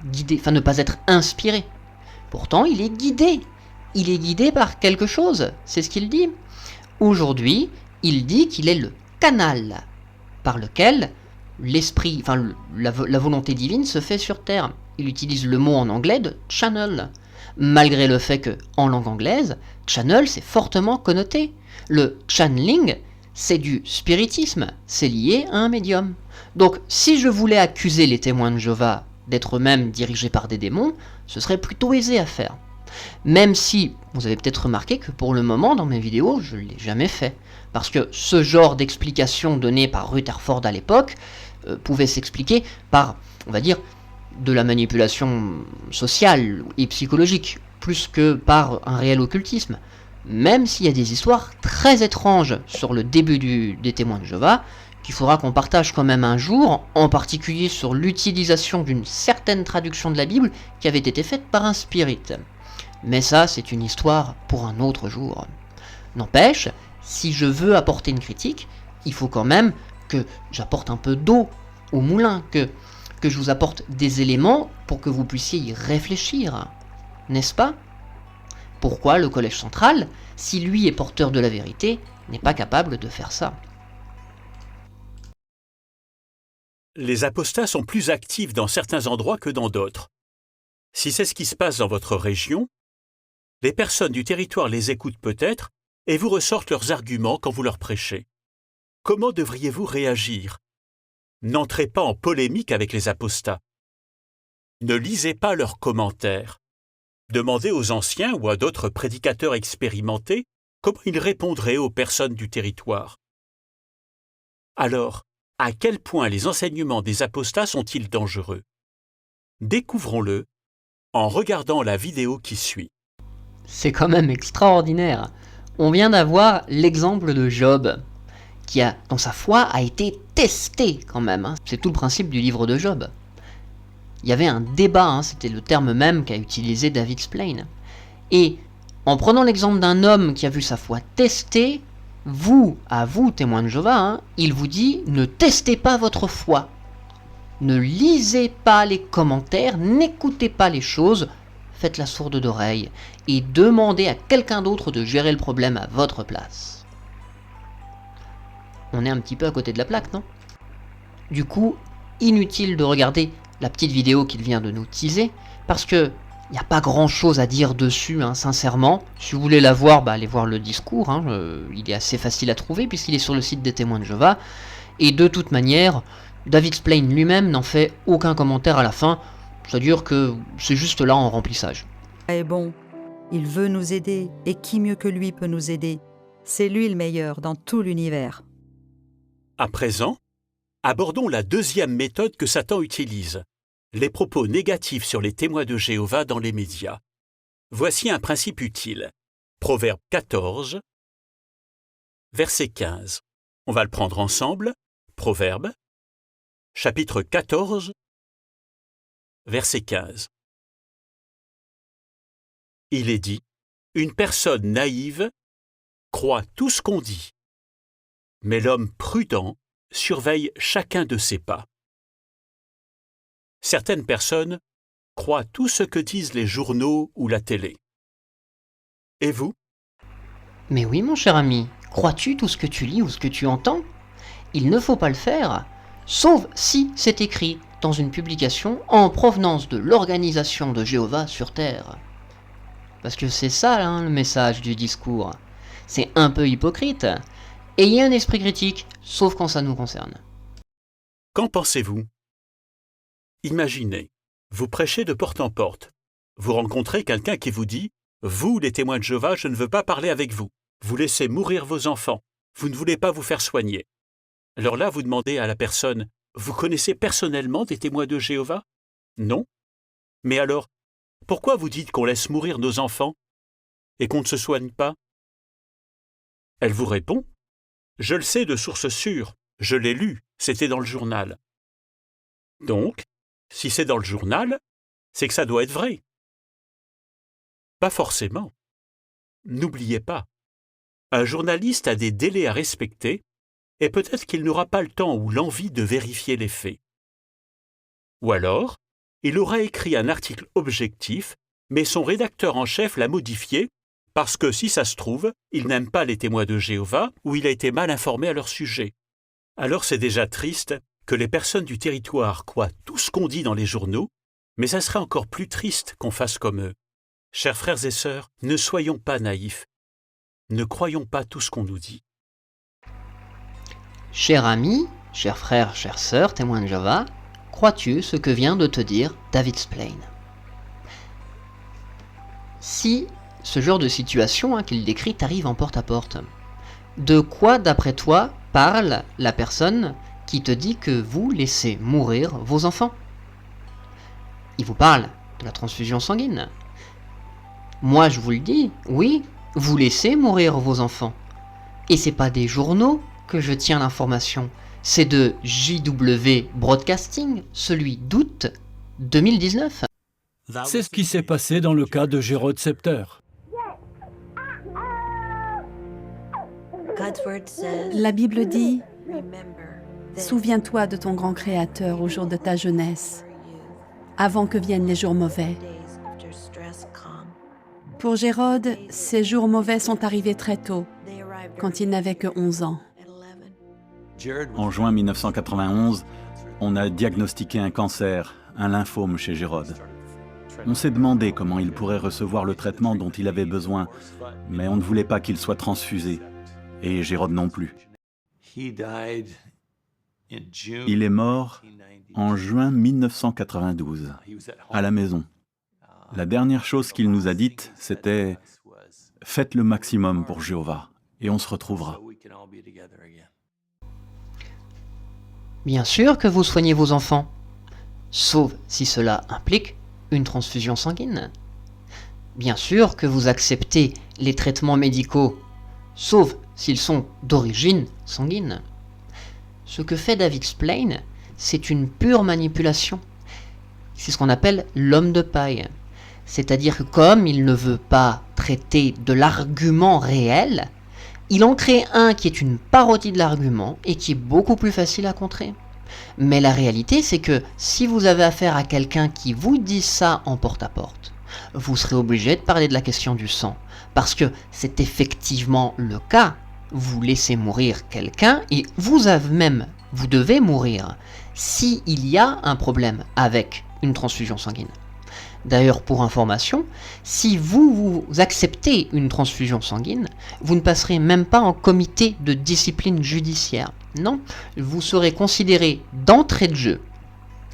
guidé, enfin ne pas être inspiré. Pourtant, il est guidé. Il est guidé par quelque chose, c'est ce qu'il dit. Aujourd'hui, il dit qu'il est le canal par lequel l'esprit, enfin la volonté divine se fait sur Terre. Il utilise le mot en anglais de channel, malgré le fait que, en langue anglaise, channel c'est fortement connoté. Le channeling, c'est du spiritisme, c'est lié à un médium. Donc, si je voulais accuser les témoins de Jéhovah d'être eux-mêmes dirigés par des démons, ce serait plutôt aisé à faire. Même si, vous avez peut-être remarqué que pour le moment, dans mes vidéos, je ne l'ai jamais fait. Parce que ce genre d'explication donnée par Rutherford à l'époque pouvait s'expliquer par, on va dire, de la manipulation sociale et psychologique, plus que par un réel occultisme. Même s'il y a des histoires très étranges sur le début des témoins de Jéhovah, qu'il faudra qu'on partage quand même un jour, en particulier sur l'utilisation d'une certaine traduction de la Bible qui avait été faite par un spirit. Mais ça, c'est une histoire pour un autre jour. N'empêche, si je veux apporter une critique, il faut quand même que j'apporte un peu d'eau au moulin, que je vous apporte des éléments pour que vous puissiez y réfléchir. N'est-ce pas? Pourquoi le Collège central, si lui est porteur de la vérité, n'est pas capable de faire ça? Les apostats sont plus actifs dans certains endroits que dans d'autres. Si c'est ce qui se passe dans votre région, les personnes du territoire les écoutent peut-être et vous ressortent leurs arguments quand vous leur prêchez. Comment devriez-vous réagir? N'entrez pas en polémique avec les apostats. Ne lisez pas leurs commentaires. Demandez aux anciens ou à d'autres prédicateurs expérimentés comment ils répondraient aux personnes du territoire. Alors, à quel point les enseignements des apostats sont-ils dangereux? Découvrons-le en regardant la vidéo qui suit. C'est quand même extraordinaire. On vient d'avoir l'exemple de Job, qui dans sa foi a été testé quand même. C'est tout le principe du livre de Job. Il y avait un débat, c'était le terme même qu'a utilisé David Splane. Et en prenant l'exemple d'un homme qui a vu sa foi testée, vous, témoins de Jéhovah, il vous dit ne testez pas votre foi. Ne lisez pas les commentaires, n'écoutez pas les choses, faites la sourde d'oreille et demandez à quelqu'un d'autre de gérer le problème à votre place. On est un petit peu à côté de la plaque, non? Du coup, inutile de regarder la petite vidéo qu'il vient de nous teaser, parce que il n'y a pas grand chose à dire dessus, sincèrement. Si vous voulez la voir, allez voir le discours, il est assez facile à trouver puisqu'il est sur le site des témoins de Jéhovah. Et de toute manière, David Splane lui-même n'en fait aucun commentaire à la fin, c'est-à-dire que c'est juste là en remplissage. est bon, il veut nous aider, et qui mieux que lui peut nous aider? C'est lui le meilleur dans tout l'univers. À présent, abordons la deuxième méthode que Satan utilise, les propos négatifs sur les témoins de Jéhovah dans les médias. Voici un principe utile. Proverbe 14, verset 15. On va le prendre ensemble. Proverbe, chapitre 14, verset 15. Il est dit, « Une personne naïve croit tout ce qu'on dit, mais l'homme prudent surveille chacun de ses pas. » Certaines personnes croient tout ce que disent les journaux ou la télé. Et vous? Mais oui, mon cher ami, crois-tu tout ce que tu lis ou ce que tu entends? Il ne faut pas le faire, sauf si c'est écrit dans une publication en provenance de l'organisation de Jéhovah sur Terre. Parce que c'est ça, le message du discours. C'est un peu hypocrite. Ayez un esprit critique, sauf quand ça nous concerne. Qu'en pensez-vous? Imaginez, vous prêchez de porte en porte. Vous rencontrez quelqu'un qui vous dit « Vous, les témoins de Jéhovah, je ne veux pas parler avec vous. Vous laissez mourir vos enfants. Vous ne voulez pas vous faire soigner. Alors là, vous demandez à la personne, vous connaissez personnellement des témoins de Jéhovah? Non. Mais alors, pourquoi vous dites qu'on laisse mourir nos enfants et qu'on ne se soigne pas? Elle vous répond, je le sais de source sûre, je l'ai lu, c'était dans le journal. Donc, si c'est dans le journal, c'est que ça doit être vrai. Pas forcément. N'oubliez pas, un journaliste a des délais à respecter et peut-être qu'il n'aura pas le temps ou l'envie de vérifier les faits. Ou alors, il aura écrit un article objectif, mais son rédacteur en chef l'a modifié parce que, si ça se trouve, il n'aime pas les témoins de Jéhovah ou il a été mal informé à leur sujet. Alors c'est déjà triste que les personnes du territoire croient tout ce qu'on dit dans les journaux, mais ça serait encore plus triste qu'on fasse comme eux. Chers frères et sœurs, ne soyons pas naïfs. Ne croyons pas tout ce qu'on nous dit. Cher ami, cher frère, chère sœur, témoin de Jéhovah, crois-tu ce que vient de te dire David Splane? Si ce genre de situation qu'il décrit t'arrive en porte-à-porte, de quoi, d'après toi, parle la personne qui te dit que vous laissez mourir vos enfants? Il vous parle de la transfusion sanguine. Moi, je vous le dis, oui, vous laissez mourir vos enfants. Et c'est pas des journaux que je tiens l'information, c'est de JW Broadcasting, celui d'août 2019. C'est ce qui s'est passé dans le cas de Gérode Scepter. La Bible dit « Souviens-toi de ton grand Créateur au jour de ta jeunesse, avant que viennent les jours mauvais. » Pour Gérode, ces jours mauvais sont arrivés très tôt, quand il n'avait que 11 ans. En juin 1991, on a diagnostiqué un cancer, un lymphome chez Gérode. On s'est demandé comment il pourrait recevoir le traitement dont il avait besoin, mais on ne voulait pas qu'il soit transfusé, et Gérode non plus. Il est mort en juin 1992, à la maison. La dernière chose qu'il nous a dite, c'était « Faites le maximum pour Jéhovah, et on se retrouvera. » Bien sûr que vous soignez vos enfants, sauf si cela implique une transfusion sanguine. Bien sûr que vous acceptez les traitements médicaux, sauf s'ils sont d'origine sanguine. Ce que fait David Splane, c'est une pure manipulation. C'est ce qu'on appelle l'homme de paille. C'est-à-dire que comme il ne veut pas traiter de l'argument réel, il en crée un qui est une parodie de l'argument et qui est beaucoup plus facile à contrer. Mais la réalité, c'est que si vous avez affaire à quelqu'un qui vous dit ça en porte-à-porte, vous serez obligé de parler de la question du sang, parce que c'est effectivement le cas. Vous laissez mourir quelqu'un et vous devez mourir s'il y a un problème avec une transfusion sanguine. D'ailleurs, pour information, si vous acceptez une transfusion sanguine, vous ne passerez même pas en comité de discipline judiciaire. Non, vous serez considéré d'entrée de jeu,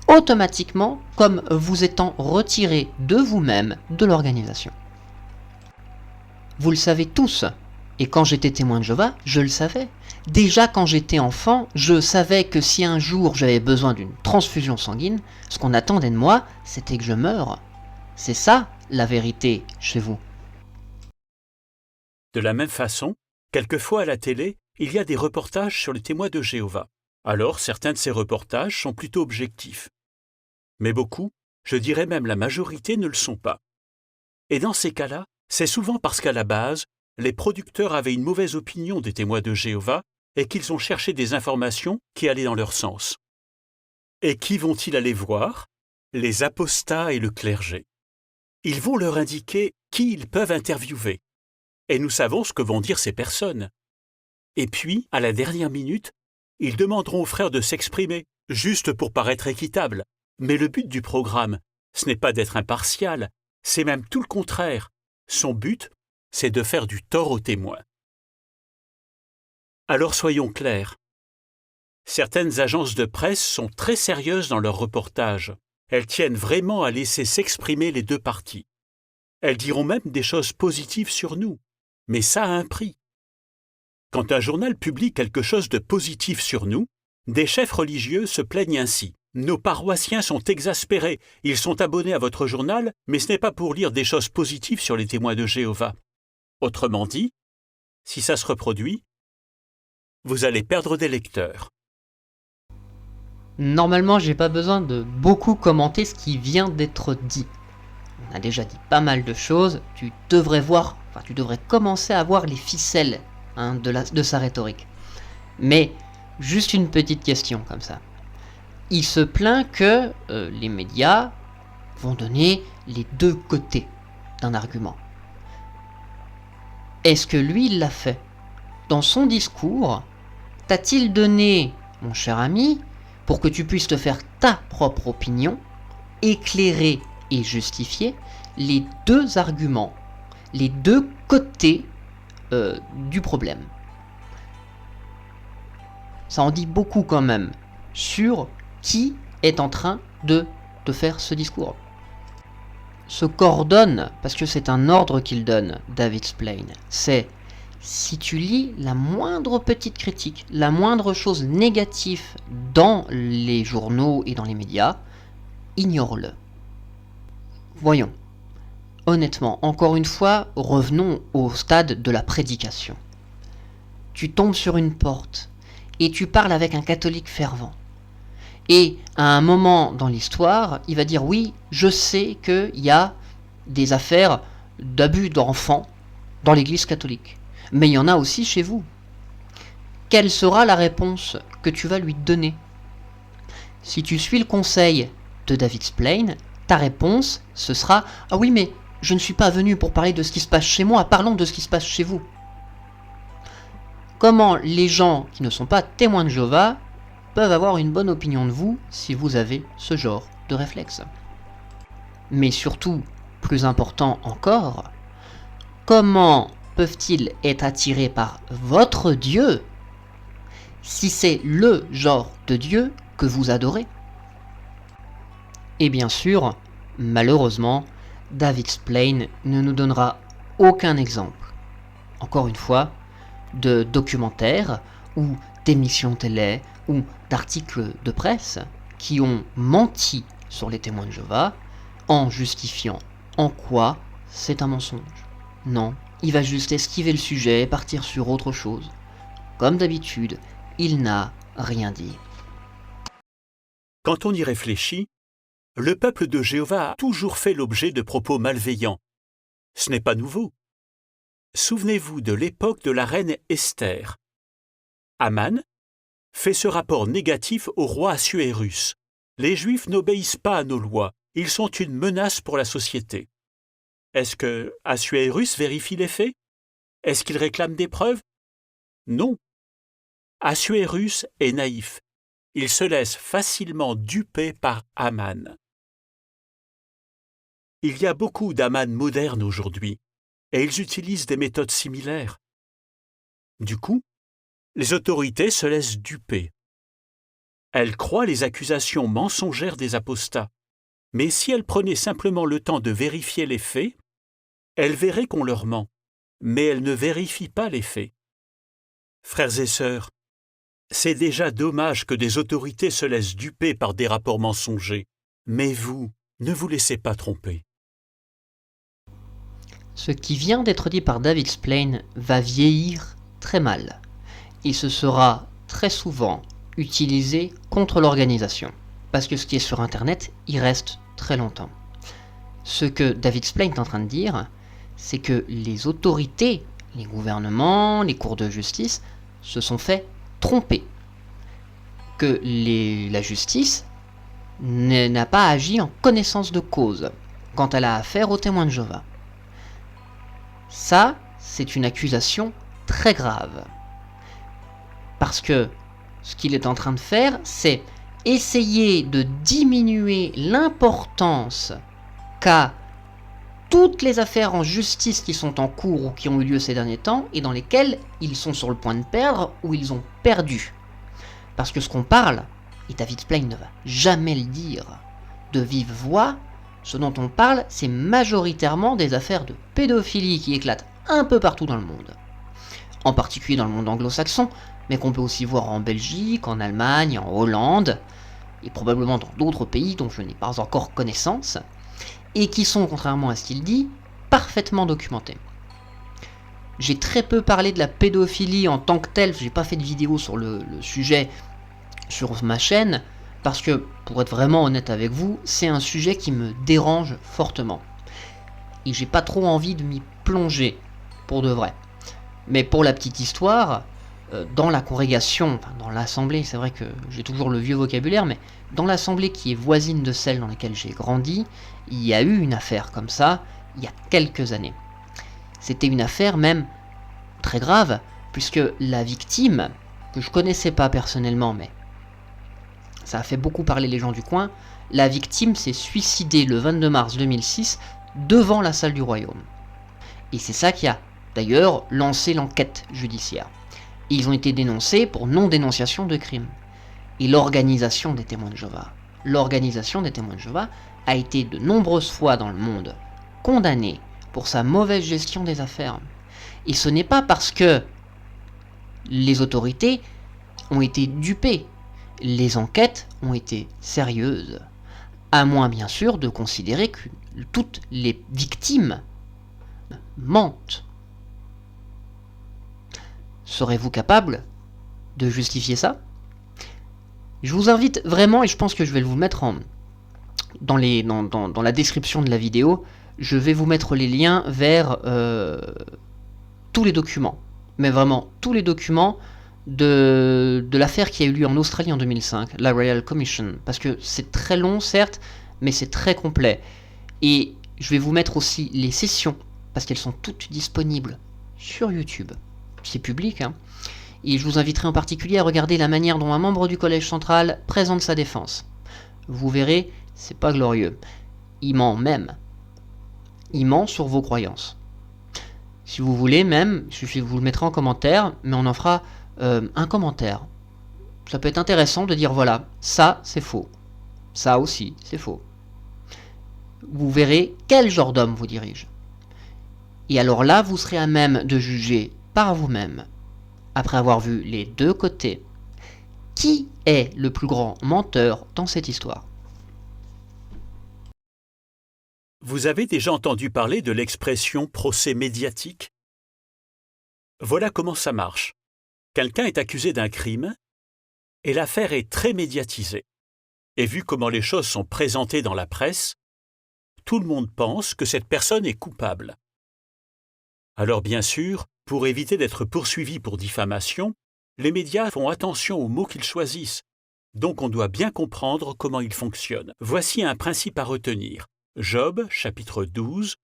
automatiquement, comme vous étant retiré de vous-même de l'organisation. Vous le savez tous, et quand j'étais témoin de Jéhovah, je le savais. Déjà quand j'étais enfant, je savais que si un jour j'avais besoin d'une transfusion sanguine, ce qu'on attendait de moi, c'était que je meure. C'est ça, la vérité, chez vous. De la même façon, quelquefois à la télé, il y a des reportages sur les témoins de Jéhovah. Alors, certains de ces reportages sont plutôt objectifs. Mais beaucoup, je dirais même la majorité, ne le sont pas. Et dans ces cas-là, c'est souvent parce qu'à la base, les producteurs avaient une mauvaise opinion des témoins de Jéhovah et qu'ils ont cherché des informations qui allaient dans leur sens. Et qui vont-ils aller voir? Les apostats et le clergé. Ils vont leur indiquer qui ils peuvent interviewer. Et nous savons ce que vont dire ces personnes. Et puis, à la dernière minute, ils demanderont aux frères de s'exprimer, juste pour paraître équitable. Mais le but du programme, ce n'est pas d'être impartial, c'est même tout le contraire. Son but, c'est de faire du tort aux témoins. Alors soyons clairs. Certaines agences de presse sont très sérieuses dans leurs reportages. Elles tiennent vraiment à laisser s'exprimer les deux parties. Elles diront même des choses positives sur nous, mais ça a un prix. Quand un journal publie quelque chose de positif sur nous, des chefs religieux se plaignent ainsi. Nos paroissiens sont exaspérés. Ils sont abonnés à votre journal, mais ce n'est pas pour lire des choses positives sur les témoins de Jéhovah. Autrement dit, si ça se reproduit, vous allez perdre des lecteurs. Normalement, j'ai pas besoin de beaucoup commenter ce qui vient d'être dit. On a déjà dit pas mal de choses, tu devrais commencer à voir les ficelles de sa rhétorique. Mais, juste une petite question comme ça. Il se plaint que les médias vont donner les deux côtés d'un argument. Est-ce que lui, il l'a fait? Dans son discours, t'a-t-il donné, mon cher ami, pour que tu puisses te faire ta propre opinion, éclairer et justifier les deux arguments, les deux côtés du problème? Ça en dit beaucoup quand même sur qui est en train de te faire ce discours. Ce qu'ordonne, parce que c'est un ordre qu'il donne, David Splane, c'est si tu lis la moindre petite critique, la moindre chose négative dans les journaux et dans les médias, ignore-le. Voyons. Honnêtement, encore une fois, revenons au stade de la prédication. Tu tombes sur une porte et tu parles avec un catholique fervent. Et à un moment dans l'histoire, il va dire oui, je sais qu'il y a des affaires d'abus d'enfants dans l'église catholique. Mais il y en a aussi chez vous. Quelle sera la réponse que tu vas lui donner? Si tu suis le conseil de David Splane, ta réponse, ce sera « Ah oui, mais je ne suis pas venu pour parler de ce qui se passe chez moi, parlons de ce qui se passe chez vous. » Comment les gens qui ne sont pas témoins de Jéhovah peuvent avoir une bonne opinion de vous si vous avez ce genre de réflexe? Mais surtout, plus important encore, comment peuvent-ils être attirés par votre Dieu si c'est le genre de Dieu que vous adorez? Et bien sûr, malheureusement, David Splane ne nous donnera aucun exemple, encore une fois, de documentaires ou d'émissions télé ou d'articles de presse qui ont menti sur les témoins de Jéhovah en justifiant en quoi c'est un mensonge. Non, il va juste esquiver le sujet et partir sur autre chose. Comme d'habitude, il n'a rien dit. Quand on y réfléchit, le peuple de Jéhovah a toujours fait l'objet de propos malveillants. Ce n'est pas nouveau. Souvenez-vous de l'époque de la reine Esther. Aman fait ce rapport négatif au roi Assuérus. Les Juifs n'obéissent pas à nos lois, ils sont une menace pour la société. Est-ce que Assuérus vérifie les faits? Est-ce qu'il réclame des preuves? Non. Assuérus est naïf. Il se laisse facilement duper par Aman. Il y a beaucoup d'Aman modernes aujourd'hui, et ils utilisent des méthodes similaires. Du coup, les autorités se laissent duper. Elles croient les accusations mensongères des apostats, mais si elles prenaient simplement le temps de vérifier les faits, elles verraient qu'on leur ment, mais elles ne vérifient pas les faits. Frères et sœurs, c'est déjà dommage que des autorités se laissent duper par des rapports mensongers, mais vous, ne vous laissez pas tromper. Ce qui vient d'être dit par David Splane va vieillir très mal, et ce sera très souvent utilisé contre l'organisation, parce que ce qui est sur Internet, il reste très longtemps. Ce que David Splane est en train de dire, c'est que les autorités, les gouvernements, les cours de justice, se sont fait tromper. Que la justice n'a pas agi en connaissance de cause quand elle a affaire aux témoins de Jéhovah. Ça, c'est une accusation très grave. Parce que ce qu'il est en train de faire, c'est essayer de diminuer l'importance qu'a toutes les affaires en justice qui sont en cours ou qui ont eu lieu ces derniers temps et dans lesquelles ils sont sur le point de perdre ou ils ont perdu. Parce que ce qu'on parle, et David Splane ne va jamais le dire de vive voix, ce dont on parle, c'est majoritairement des affaires de pédophilie qui éclatent un peu partout dans le monde. en particulier dans le monde anglo-saxon, mais qu'on peut aussi voir en Belgique, en Allemagne, en Hollande, et probablement dans d'autres pays dont je n'ai pas encore connaissance, et qui sont, contrairement à ce qu'il dit, parfaitement documentés. J'ai très peu parlé de la pédophilie en tant que telle, j'ai pas fait de vidéo sur le sujet sur ma chaîne, parce que, pour être vraiment honnête avec vous, c'est un sujet qui me dérange fortement. Et j'ai pas trop envie de m'y plonger, pour de vrai. Mais pour la petite histoire, dans la congrégation, enfin dans l'assemblée, c'est vrai que j'ai toujours le vieux vocabulaire, mais dans l'assemblée qui est voisine de celle dans laquelle j'ai grandi, il y a eu une affaire comme ça, il y a quelques années. C'était une affaire même très grave, puisque la victime, que je connaissais pas personnellement, mais ça a fait beaucoup parler les gens du coin, la victime s'est suicidée le 22 mars 2006 devant la salle du royaume. Et c'est ça qui a d'ailleurs lancé l'enquête judiciaire. Et ils ont été dénoncés pour non-dénonciation de crime. Et l'organisation des témoins de Jéhovah a été de nombreuses fois dans le monde condamnée pour sa mauvaise gestion des affaires. Et ce n'est pas parce que les autorités ont été dupées. Les enquêtes ont été sérieuses. À moins bien sûr de considérer que toutes les victimes mentent. Serez-vous capable de justifier ça? Je vous invite vraiment, et je pense que je vais vous mettre dans la description de la vidéo, je vais vous mettre les liens vers tous les documents, mais vraiment tous les documents de l'affaire qui a eu lieu en Australie en 2005, la Royal Commission, parce que c'est très long certes, mais c'est très complet. Et je vais vous mettre aussi les sessions, parce qu'elles sont toutes disponibles sur YouTube. C'est public, hein. Et je vous inviterai en particulier à regarder la manière dont un membre du Collège central présente sa défense. Vous verrez, c'est pas glorieux. Il ment même. Il ment sur vos croyances. Si vous voulez même, je vous le mettrai en commentaire, mais on en fera un commentaire. Ça peut être intéressant de dire voilà, ça c'est faux. Ça aussi, c'est faux. Vous verrez quel genre d'homme vous dirige. Et alors là, vous serez à même de juger par vous-même, après avoir vu les deux côtés, qui est le plus grand menteur dans cette histoire. Vous avez déjà entendu parler de l'expression procès médiatique? Voilà comment ça marche. Quelqu'un est accusé d'un crime et l'affaire est très médiatisée. Et vu comment les choses sont présentées dans la presse, tout le monde pense que cette personne est coupable. Alors bien sûr, pour éviter d'être poursuivi pour diffamation, les médias font attention aux mots qu'ils choisissent, donc on doit bien comprendre comment ils fonctionnent. Voici un principe à retenir. Job, chapitre 12,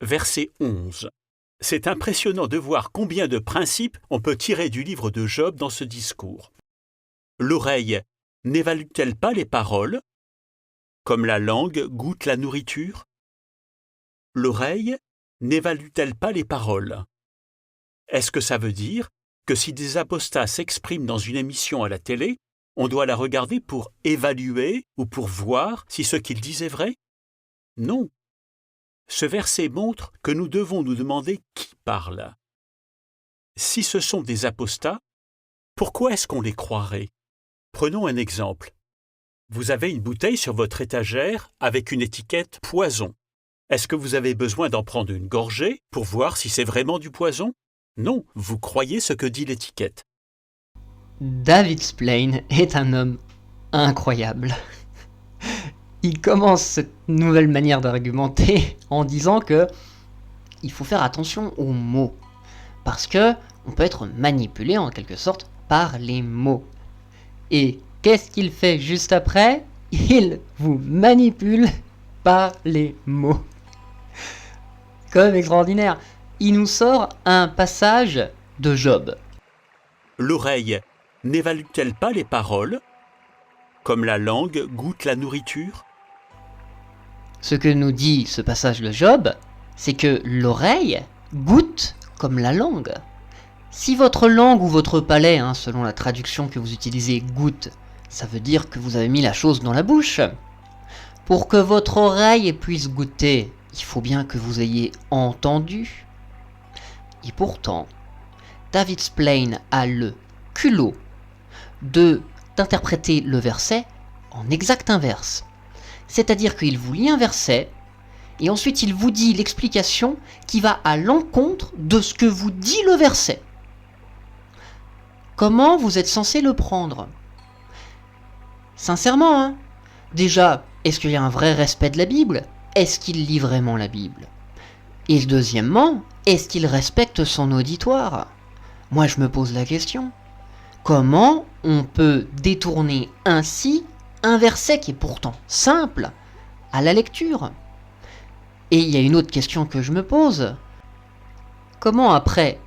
verset 11. C'est impressionnant de voir combien de principes on peut tirer du livre de Job dans ce discours. L'oreille n'évalue-t-elle pas les paroles, comme la langue goûte la nourriture? L'oreille n'évalue-t-elle pas les paroles? Est-ce que ça veut dire que si des apostats s'expriment dans une émission à la télé, on doit la regarder pour évaluer ou pour voir si ce qu'ils disent est vrai? Non. Ce verset montre que nous devons nous demander qui parle. Si ce sont des apostats, pourquoi est-ce qu'on les croirait? Prenons un exemple. Vous avez une bouteille sur votre étagère avec une étiquette « poison ». Est-ce que vous avez besoin d'en prendre une gorgée pour voir si c'est vraiment du poison? Non, vous croyez ce que dit l'étiquette. David Splane est un homme incroyable. Il commence cette nouvelle manière d'argumenter en disant que il faut faire attention aux mots, parce que on peut être manipulé en quelque sorte par les mots. Et qu'est-ce qu'il fait juste après? Il vous manipule par les mots. Comme extraordinaire. Il nous sort un passage de Job. L'oreille n'évalue-t-elle pas les paroles, comme la langue goûte la nourriture? Ce que nous dit ce passage de Job, c'est que l'oreille goûte comme la langue. Si votre langue ou votre palais, selon la traduction que vous utilisez, goûte, ça veut dire que vous avez mis la chose dans la bouche. Pour que votre oreille puisse goûter, il faut bien que vous ayez entendu. Et pourtant, David Splane a le culot d'interpréter le verset en exact inverse. C'est-à-dire qu'il vous lit un verset, et ensuite il vous dit l'explication qui va à l'encontre de ce que vous dit le verset. Comment vous êtes censé le prendre? Sincèrement, hein? Déjà, est-ce qu'il y a un vrai respect de la Bible? Est-ce qu'il lit vraiment la Bible? Et deuxièmement, est-ce qu'il respecte son auditoire? Moi je me pose la question. Comment on peut détourner ainsi un verset qui est pourtant simple à la lecture? Et il y a une autre question que je me pose. Comment après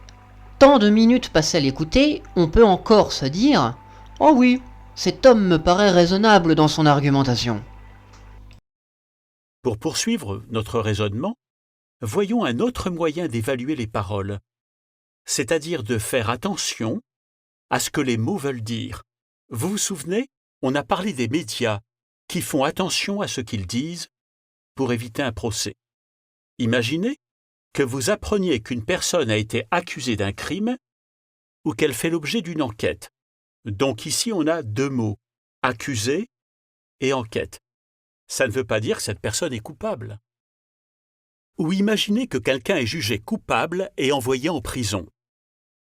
tant de minutes passées à l'écouter, on peut encore se dire « Oh oui, cet homme me paraît raisonnable dans son argumentation ». Pour poursuivre notre raisonnement, voyons un autre moyen d'évaluer les paroles, c'est-à-dire de faire attention à ce que les mots veulent dire. Vous vous souvenez, on a parlé des médias qui font attention à ce qu'ils disent pour éviter un procès. Imaginez que vous appreniez qu'une personne a été accusée d'un crime ou qu'elle fait l'objet d'une enquête. Donc ici, on a deux mots, accusé et enquête. Ça ne veut pas dire que cette personne est coupable. Ou imaginez que quelqu'un est jugé coupable et envoyé en prison.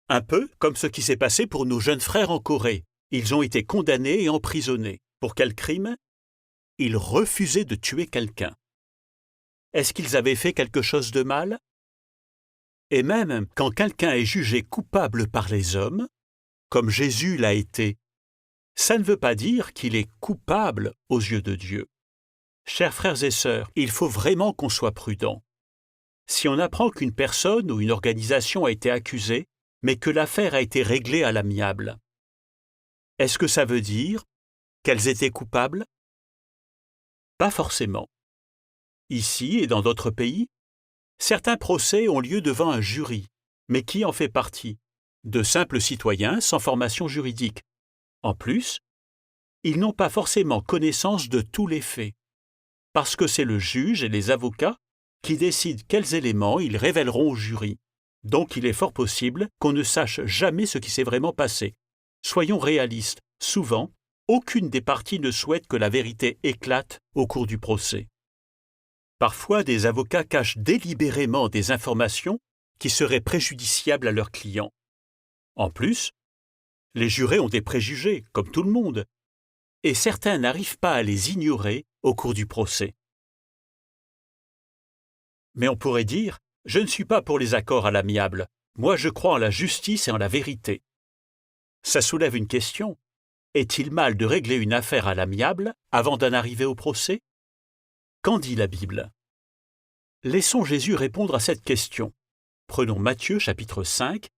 Un peu comme ce qui s'est passé pour nos jeunes frères en Corée. Ils ont été condamnés et emprisonnés. Pour quel crime? Ils refusaient de tuer quelqu'un. Est-ce qu'ils avaient fait quelque chose de mal? Et même quand quelqu'un est jugé coupable par les hommes, comme Jésus l'a été, ça ne veut pas dire qu'il est coupable aux yeux de Dieu. Chers frères et sœurs, il faut vraiment qu'on soit prudent. Si on apprend qu'une personne ou une organisation a été accusée, mais que l'affaire a été réglée à l'amiable, est-ce que ça veut dire qu'elles étaient coupables? Pas forcément. Ici et dans d'autres pays, certains procès ont lieu devant un jury, mais qui en fait partie? De simples citoyens sans formation juridique. En plus, ils n'ont pas forcément connaissance de tous les faits, parce que c'est le juge et les avocats qui décident quels éléments ils révéleront au jury. Donc il est fort possible qu'on ne sache jamais ce qui s'est vraiment passé. Soyons réalistes, souvent, aucune des parties ne souhaite que la vérité éclate au cours du procès. Parfois, des avocats cachent délibérément des informations qui seraient préjudiciables à leurs clients. En plus, les jurés ont des préjugés, comme tout le monde, et certains n'arrivent pas à les ignorer au cours du procès. Mais on pourrait dire, je ne suis pas pour les accords à l'amiable, moi je crois en la justice et en la vérité. Ça soulève une question. Est-il mal de régler une affaire à l'amiable avant d'en arriver au procès? Qu'en dit la Bible? Laissons Jésus répondre à cette question. Prenons Matthieu chapitre 5,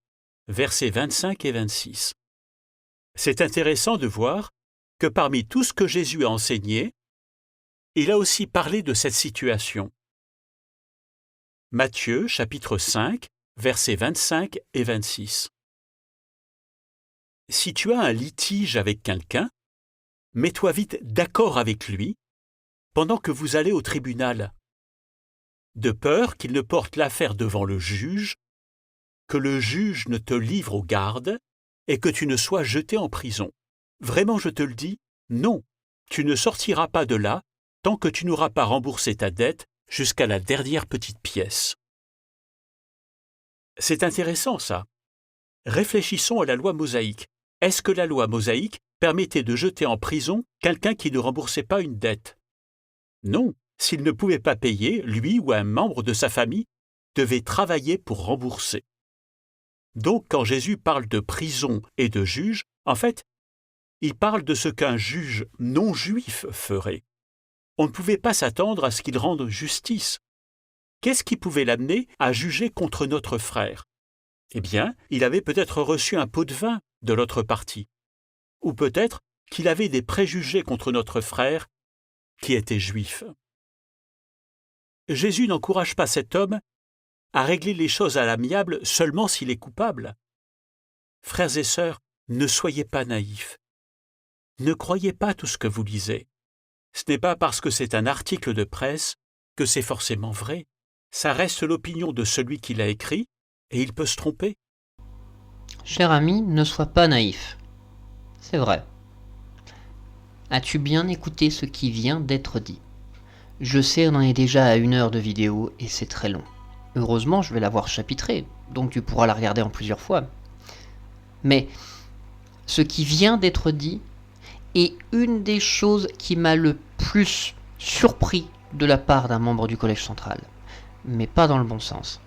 versets 25 et 26. C'est intéressant de voir que parmi tout ce que Jésus a enseigné, il a aussi parlé de cette situation. Matthieu chapitre 5, versets 25 et 26. Si tu as un litige avec quelqu'un, mets-toi vite d'accord avec lui pendant que vous allez au tribunal, de peur qu'il ne porte l'affaire devant le juge, que le juge ne te livre aux gardes et que tu ne sois jeté en prison. Vraiment, je te le dis, non, tu ne sortiras pas de là tant que tu n'auras pas remboursé ta dette jusqu'à la dernière petite pièce. C'est intéressant, ça. Réfléchissons à la loi mosaïque. Est-ce que la loi mosaïque permettait de jeter en prison quelqu'un qui ne remboursait pas une dette? Non, s'il ne pouvait pas payer, lui ou un membre de sa famille devait travailler pour rembourser. Donc, quand Jésus parle de prison et de juge, en fait, il parle de ce qu'un juge non-juif ferait. On ne pouvait pas s'attendre à ce qu'il rende justice. Qu'est-ce qui pouvait l'amener à juger contre notre frère? Eh bien, il avait peut-être reçu un pot de vin de l'autre partie. Ou peut-être qu'il avait des préjugés contre notre frère qui était juif. Jésus n'encourage pas cet homme à régler les choses à l'amiable seulement s'il est coupable. Frères et sœurs, ne soyez pas naïfs. Ne croyez pas tout ce que vous lisez. Ce n'est pas parce que c'est un article de presse que c'est forcément vrai. Ça reste l'opinion de celui qui l'a écrit, et il peut se tromper. Cher ami, ne sois pas naïf. C'est vrai. As-tu bien écouté ce qui vient d'être dit? Je sais, on en est déjà à 1 heure de vidéo et c'est très long. Heureusement, je vais l'avoir chapitré, donc tu pourras la regarder en plusieurs fois. Mais ce qui vient d'être dit est une des choses qui m'a le plus surpris de la part d'un membre du Collège central, mais pas dans le bon sens.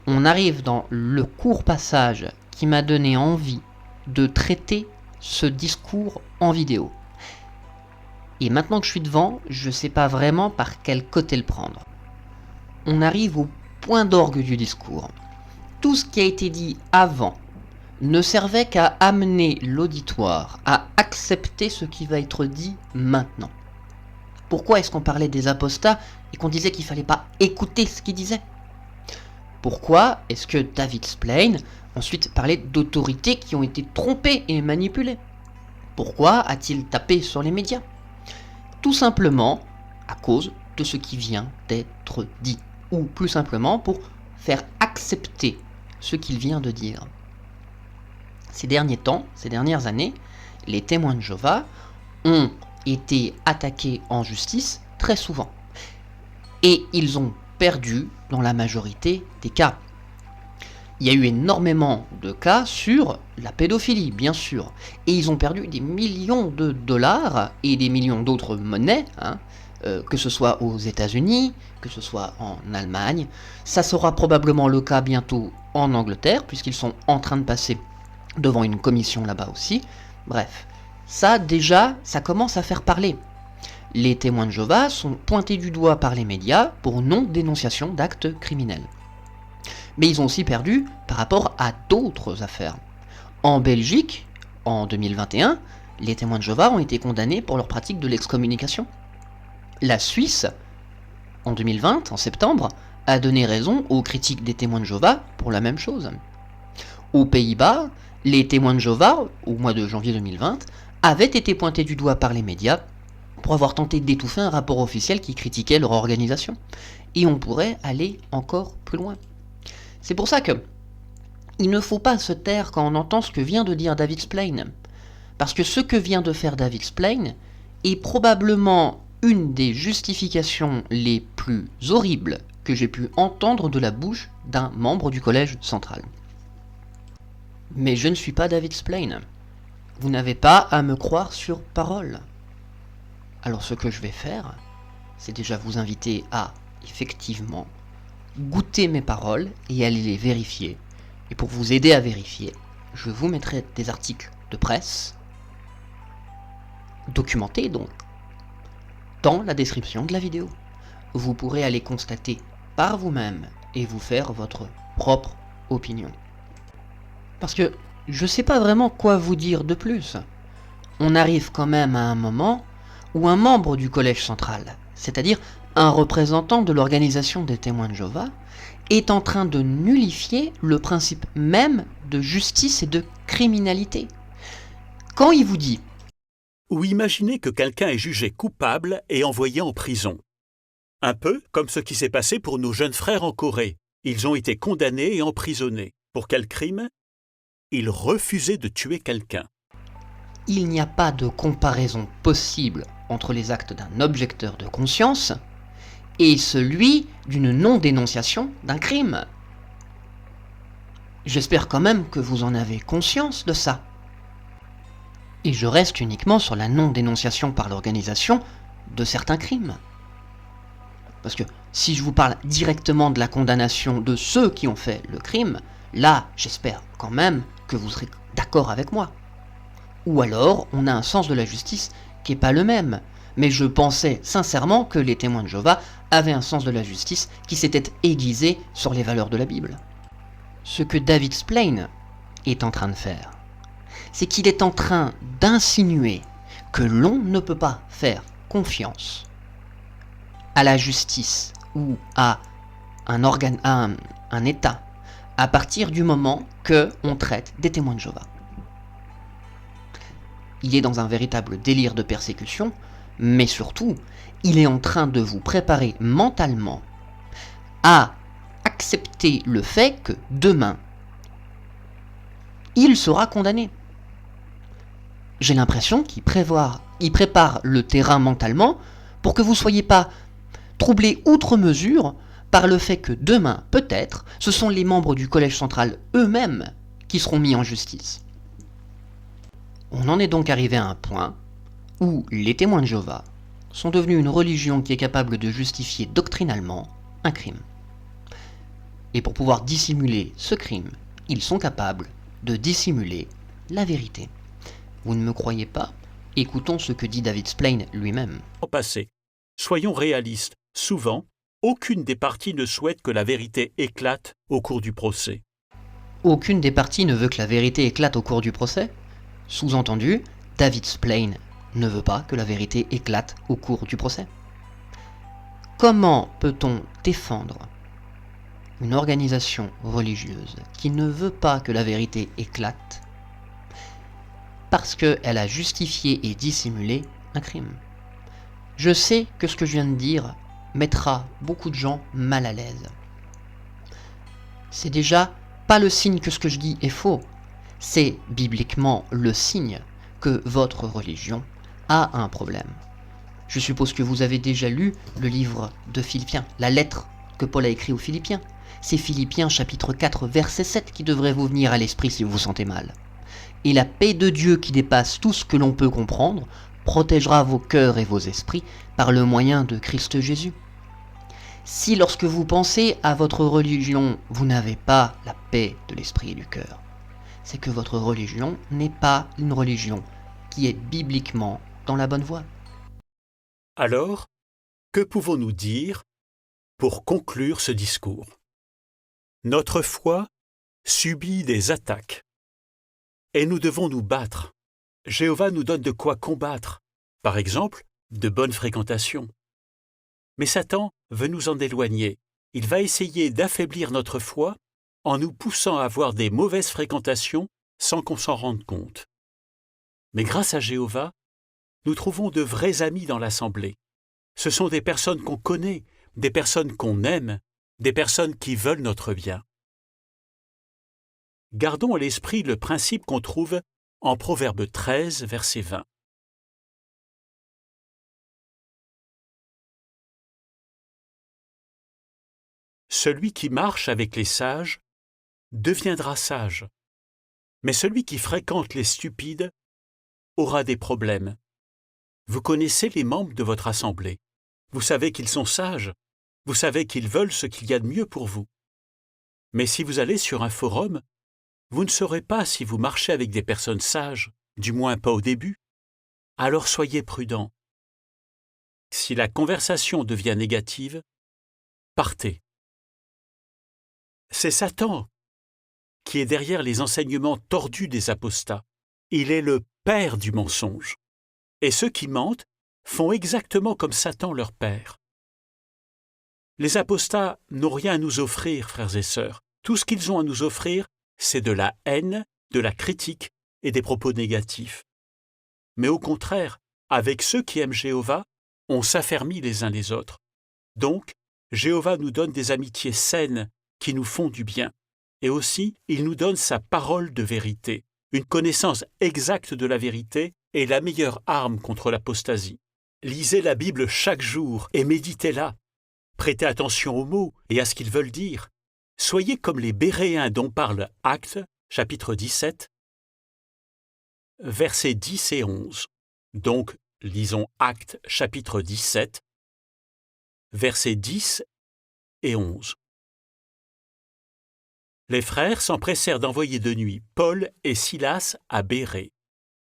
On arrive dans le court passage qui m'a donné envie de traiter ce discours en vidéo. Et maintenant que je suis devant, je ne sais pas vraiment par quel côté le prendre. On arrive au point d'orgue du discours. Tout ce qui a été dit avant ne servait qu'à amener l'auditoire à accepter ce qui va être dit maintenant. Pourquoi est-ce qu'on parlait des apostats et qu'on disait qu'il ne fallait pas écouter ce qu'ils disaient? Pourquoi est-ce que David Splane ensuite parlait d'autorités qui ont été trompées et manipulées? Pourquoi a-t-il tapé sur les médias? Tout simplement à cause de ce qui vient d'être dit, ou plus simplement pour faire accepter ce qu'il vient de dire. Ces derniers temps, ces dernières années, les témoins de Jéhovah ont été attaqués en justice très souvent. Et ils ont perdu dans la majorité des cas. Il y a eu énormément de cas sur la pédophilie, bien sûr. Et ils ont perdu des millions de dollars et des millions d'autres monnaies, que ce soit aux États-Unis, que ce soit en Allemagne. Ça sera probablement le cas bientôt en Angleterre, puisqu'ils sont en train de passer devant une commission là-bas aussi. Bref, ça déjà, ça commence à faire parler. Les témoins de Jéhovah sont pointés du doigt par les médias pour non-dénonciation d'actes criminels. Mais ils ont aussi perdu par rapport à d'autres affaires. En Belgique, en 2021, les témoins de Jéhovah ont été condamnés pour leur pratique de l'excommunication. La Suisse, en 2020, en septembre, a donné raison aux critiques des témoins de Jéhovah pour la même chose. Aux Pays-Bas, les témoins de Jéhovah, au mois de janvier 2020, avaient été pointés du doigt par les médias pour avoir tenté d'étouffer un rapport officiel qui critiquait leur organisation. Et on pourrait aller encore plus loin. C'est pour ça que il ne faut pas se taire quand on entend ce que vient de dire David Splane. Parce que ce que vient de faire David Splane est probablement une des justifications les plus horribles que j'ai pu entendre de la bouche d'un membre du Collège central. Mais je ne suis pas David Splane. Vous n'avez pas à me croire sur parole. Alors ce que je vais faire, c'est déjà vous inviter à, effectivement, goûter mes paroles et aller les vérifier. Et pour vous aider à vérifier, je vous mettrai des articles de presse, documentés donc, dans la description de la vidéo. Vous pourrez aller constater par vous-même et vous faire votre propre opinion. Parce que je sais pas vraiment quoi vous dire de plus. On arrive quand même à un moment où un membre du Collège central, c'est-à-dire un représentant de l'organisation des témoins de Jéhovah, est en train de nullifier le principe même de justice et de criminalité. Quand il vous dit Ou imaginez que quelqu'un est jugé coupable et envoyé en prison. Un peu comme ce qui s'est passé pour nos jeunes frères en Corée. Ils ont été condamnés et emprisonnés. Pour quel crime? Ils refusaient de tuer quelqu'un. il n'y a pas de comparaison possible entre les actes d'un objecteur de conscience et celui d'une non-dénonciation d'un crime. J'espère quand même que vous en avez conscience de ça. Et je reste uniquement sur la non-dénonciation par l'organisation de certains crimes. Parce que si je vous parle directement de la condamnation de ceux qui ont fait le crime, là, j'espère quand même que vous serez d'accord avec moi. Ou alors, on a un sens de la justice qui n'est pas le même. Mais je pensais sincèrement que les témoins de Jéhovah avaient un sens de la justice qui s'était aiguisé sur les valeurs de la Bible. Ce que David Splane est en train de faire, c'est qu'il est en train d'insinuer que l'on ne peut pas faire confiance à la justice ou à un organe, à un État, à partir du moment qu'on traite des témoins de Jéhovah. Il est dans un véritable délire de persécution, mais surtout, il est en train de vous préparer mentalement à accepter le fait que demain, il sera condamné. J'ai l'impression qu'il prépare le terrain mentalement pour que vous ne soyez pas troublés outre mesure par le fait que demain, peut-être, ce sont les membres du Collège central eux-mêmes qui seront mis en justice. On en est donc arrivé à un point où les témoins de Jéhovah sont devenus une religion qui est capable de justifier doctrinalement un crime. Et pour pouvoir dissimuler ce crime, ils sont capables de dissimuler la vérité. Vous ne me croyez pas? Écoutons ce que dit David Splane lui-même. Au passé, soyons réalistes, souvent, aucune des parties ne souhaite que la vérité éclate au cours du procès. Aucune des parties ne veut que la vérité éclate au cours du procès. Sous-entendu, David Splane ne veut pas que la vérité éclate au cours du procès. Comment peut-on défendre une organisation religieuse qui ne veut pas que la vérité éclate parce qu'elle a justifié et dissimulé un crime? Je sais que ce que je viens de dire mettra beaucoup de gens mal à l'aise. C'est déjà pas le signe que ce que je dis est faux, c'est bibliquement le signe que votre religion a un problème. Je suppose que vous avez déjà lu le livre de Philippiens, la lettre que Paul a écrite aux Philippiens. C'est Philippiens chapitre 4 verset 7 qui devrait vous venir à l'esprit si vous vous sentez mal. Et la paix de Dieu qui dépasse tout ce que l'on peut comprendre protégera vos cœurs et vos esprits par le moyen de Christ Jésus. Si lorsque vous pensez à votre religion, vous n'avez pas la paix de l'esprit et du cœur, c'est que votre religion n'est pas une religion qui est bibliquement dans la bonne voie. Alors, que pouvons-nous dire pour conclure ce discours? Notre foi subit des attaques et nous devons nous battre. Jéhovah nous donne de quoi combattre, par exemple, de bonnes fréquentations. Mais Satan veut nous en éloigner. Il va essayer d'affaiblir notre foi en nous poussant à avoir des mauvaises fréquentations sans qu'on s'en rende compte. Mais grâce à Jéhovah, nous trouvons de vrais amis dans l'assemblée. Ce sont des personnes qu'on connaît, des personnes qu'on aime, des personnes qui veulent notre bien. Gardons à l'esprit le principe qu'on trouve en Proverbe 13, verset 20. Celui qui marche avec les sages deviendra sage, mais celui qui fréquente les stupides aura des problèmes. Vous connaissez les membres de votre assemblée. Vous savez qu'ils sont sages. Vous savez qu'ils veulent ce qu'il y a de mieux pour vous. Mais si vous allez sur un forum, vous ne saurez pas si vous marchez avec des personnes sages, du moins pas au début. Alors soyez prudents. Si la conversation devient négative, partez. C'est Satan qui est derrière les enseignements tordus des apostats. Il est le père du mensonge. Et ceux qui mentent font exactement comme Satan leur père. Les apostats n'ont rien à nous offrir, frères et sœurs. Tout ce qu'ils ont à nous offrir, c'est de la haine, de la critique et des propos négatifs. Mais au contraire, avec ceux qui aiment Jéhovah, on s'affermit les uns les autres. Donc, Jéhovah nous donne des amitiés saines qui nous font du bien. Et aussi, il nous donne sa parole de vérité. Une connaissance exacte de la vérité est la meilleure arme contre l'apostasie. Lisez la Bible chaque jour et méditez-la. Prêtez attention aux mots et à ce qu'ils veulent dire. Soyez comme les Béréens dont parle Actes, chapitre 17, versets 10 et 11. Donc, lisons Actes, chapitre 17, versets 10 et 11. Les frères s'empressèrent d'envoyer de nuit Paul et Silas à Bérée.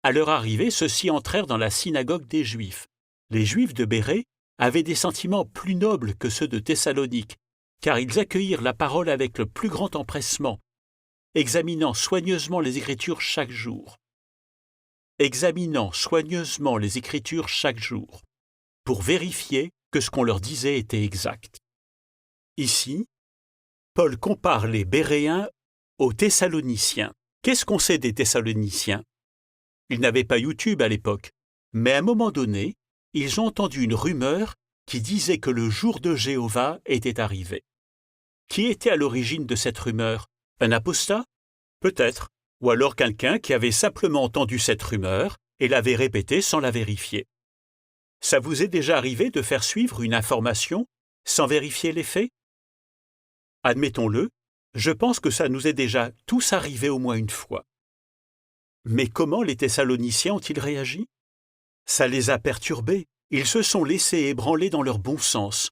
À leur arrivée, ceux-ci entrèrent dans la synagogue des Juifs. Les Juifs de Bérée avaient des sentiments plus nobles que ceux de Thessalonique, car ils accueillirent la parole avec le plus grand empressement, examinant soigneusement les Écritures chaque jour. Examinant soigneusement les Écritures chaque jour, pour vérifier que ce qu'on leur disait était exact. Ici, Paul compare les Béréens aux Thessaloniciens. Qu'est-ce qu'on sait des Thessaloniciens? Ils n'avaient pas YouTube à l'époque, mais à un moment donné, ils ont entendu une rumeur qui disait que le jour de Jéhovah était arrivé. Qui était à l'origine de cette rumeur? Un apostat? Peut-être. Ou alors quelqu'un qui avait simplement entendu cette rumeur et l'avait répétée sans la vérifier. Ça vous est déjà arrivé de faire suivre une information sans vérifier les faits? Admettons-le, je pense que ça nous est déjà tous arrivé au moins une fois. Mais comment les Thessaloniciens ont-ils réagi? Ça les a perturbés, ils se sont laissés ébranler dans leur bon sens.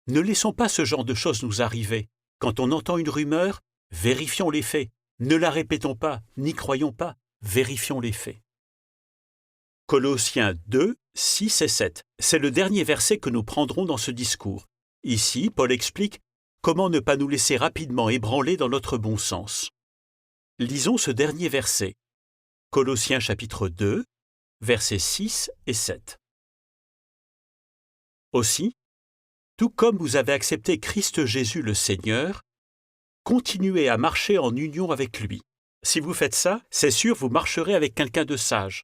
Ne laissons pas ce genre de choses nous arriver. Quand on entend une rumeur, vérifions les faits. Ne la répétons pas, n'y croyons pas, vérifions les faits. Colossiens 2, 6 et 7. C'est le dernier verset que nous prendrons dans ce discours. Ici, Paul explique comment ne pas nous laisser rapidement ébranler dans notre bon sens. Lisons ce dernier verset. Colossiens chapitre 2, versets 6 et 7. Aussi, tout comme vous avez accepté Christ Jésus le Seigneur, continuez à marcher en union avec lui. Si vous faites ça, c'est sûr vous marcherez avec quelqu'un de sage,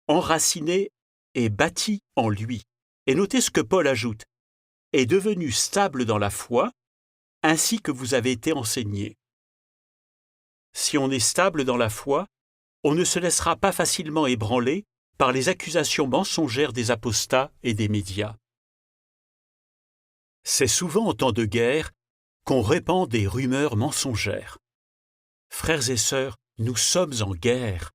enraciné et bâti en lui. Et notez ce que Paul ajoute, est devenu stable dans la foi, ainsi que vous avez été enseigné. Si on est stable dans la foi, on ne se laissera pas facilement ébranler par les accusations mensongères des apostats et des médias. C'est souvent en temps de guerre qu'on répand des rumeurs mensongères. Frères et sœurs, nous sommes en guerre.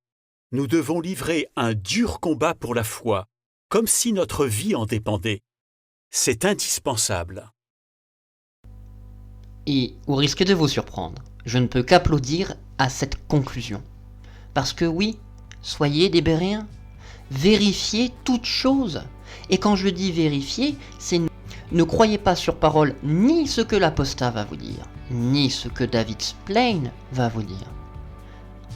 Nous devons livrer un dur combat pour la foi, comme si notre vie en dépendait. C'est indispensable. Et au risque de vous surprendre, je ne peux qu'applaudir à cette conclusion. Parce que oui, soyez des Béréens. Vérifiez toutes choses. Et quand je dis vérifier, c'est ne croyez pas sur parole ni ce que l'apostat va vous dire, ni ce que David Splane va vous dire.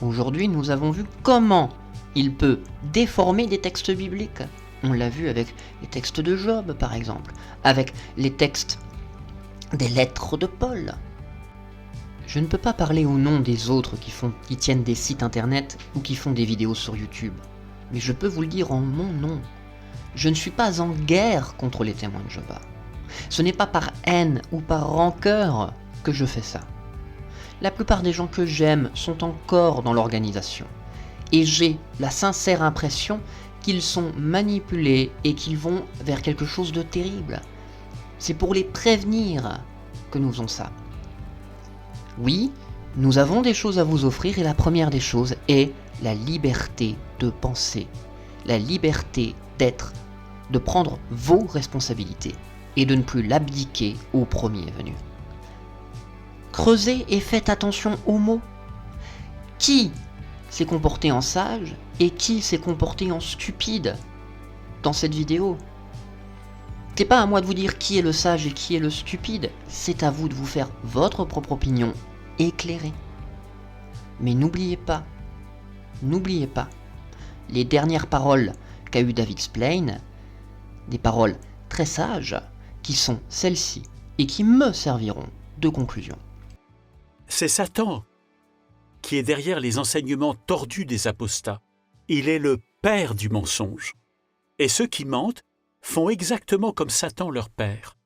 Aujourd'hui, nous avons vu comment il peut déformer des textes bibliques. On l'a vu avec les textes de Job, par exemple, avec les textes des lettres de Paul. Je ne peux pas parler au nom des autres qui tiennent des sites internet ou qui font des vidéos sur YouTube, mais je peux vous le dire en mon nom. Je ne suis pas en guerre contre les témoins de Jéhovah. Ce n'est pas par haine ou par rancœur que je fais ça. La plupart des gens que j'aime sont encore dans l'organisation. Et j'ai la sincère impression qu'ils sont manipulés et qu'ils vont vers quelque chose de terrible. C'est pour les prévenir que nous faisons ça. Oui, nous avons des choses à vous offrir et la première des choses est la liberté de penser, la liberté d'être, de prendre vos responsabilités et de ne plus l'abdiquer au premier venu. Creusez et faites attention aux mots. Qui s'est comporté en sage et qui s'est comporté en stupide dans cette vidéo? C'est pas à moi de vous dire qui est le sage et qui est le stupide, c'est à vous de vous faire votre propre opinion éclairée. Mais n'oubliez pas, les dernières paroles qu'a eues David Splane, des paroles très sages, qui sont celles-ci et qui me serviront de conclusion. C'est Satan qui est derrière les enseignements tordus des apostats. Il est le père du mensonge. Et ceux qui mentent font exactement comme Satan leur père.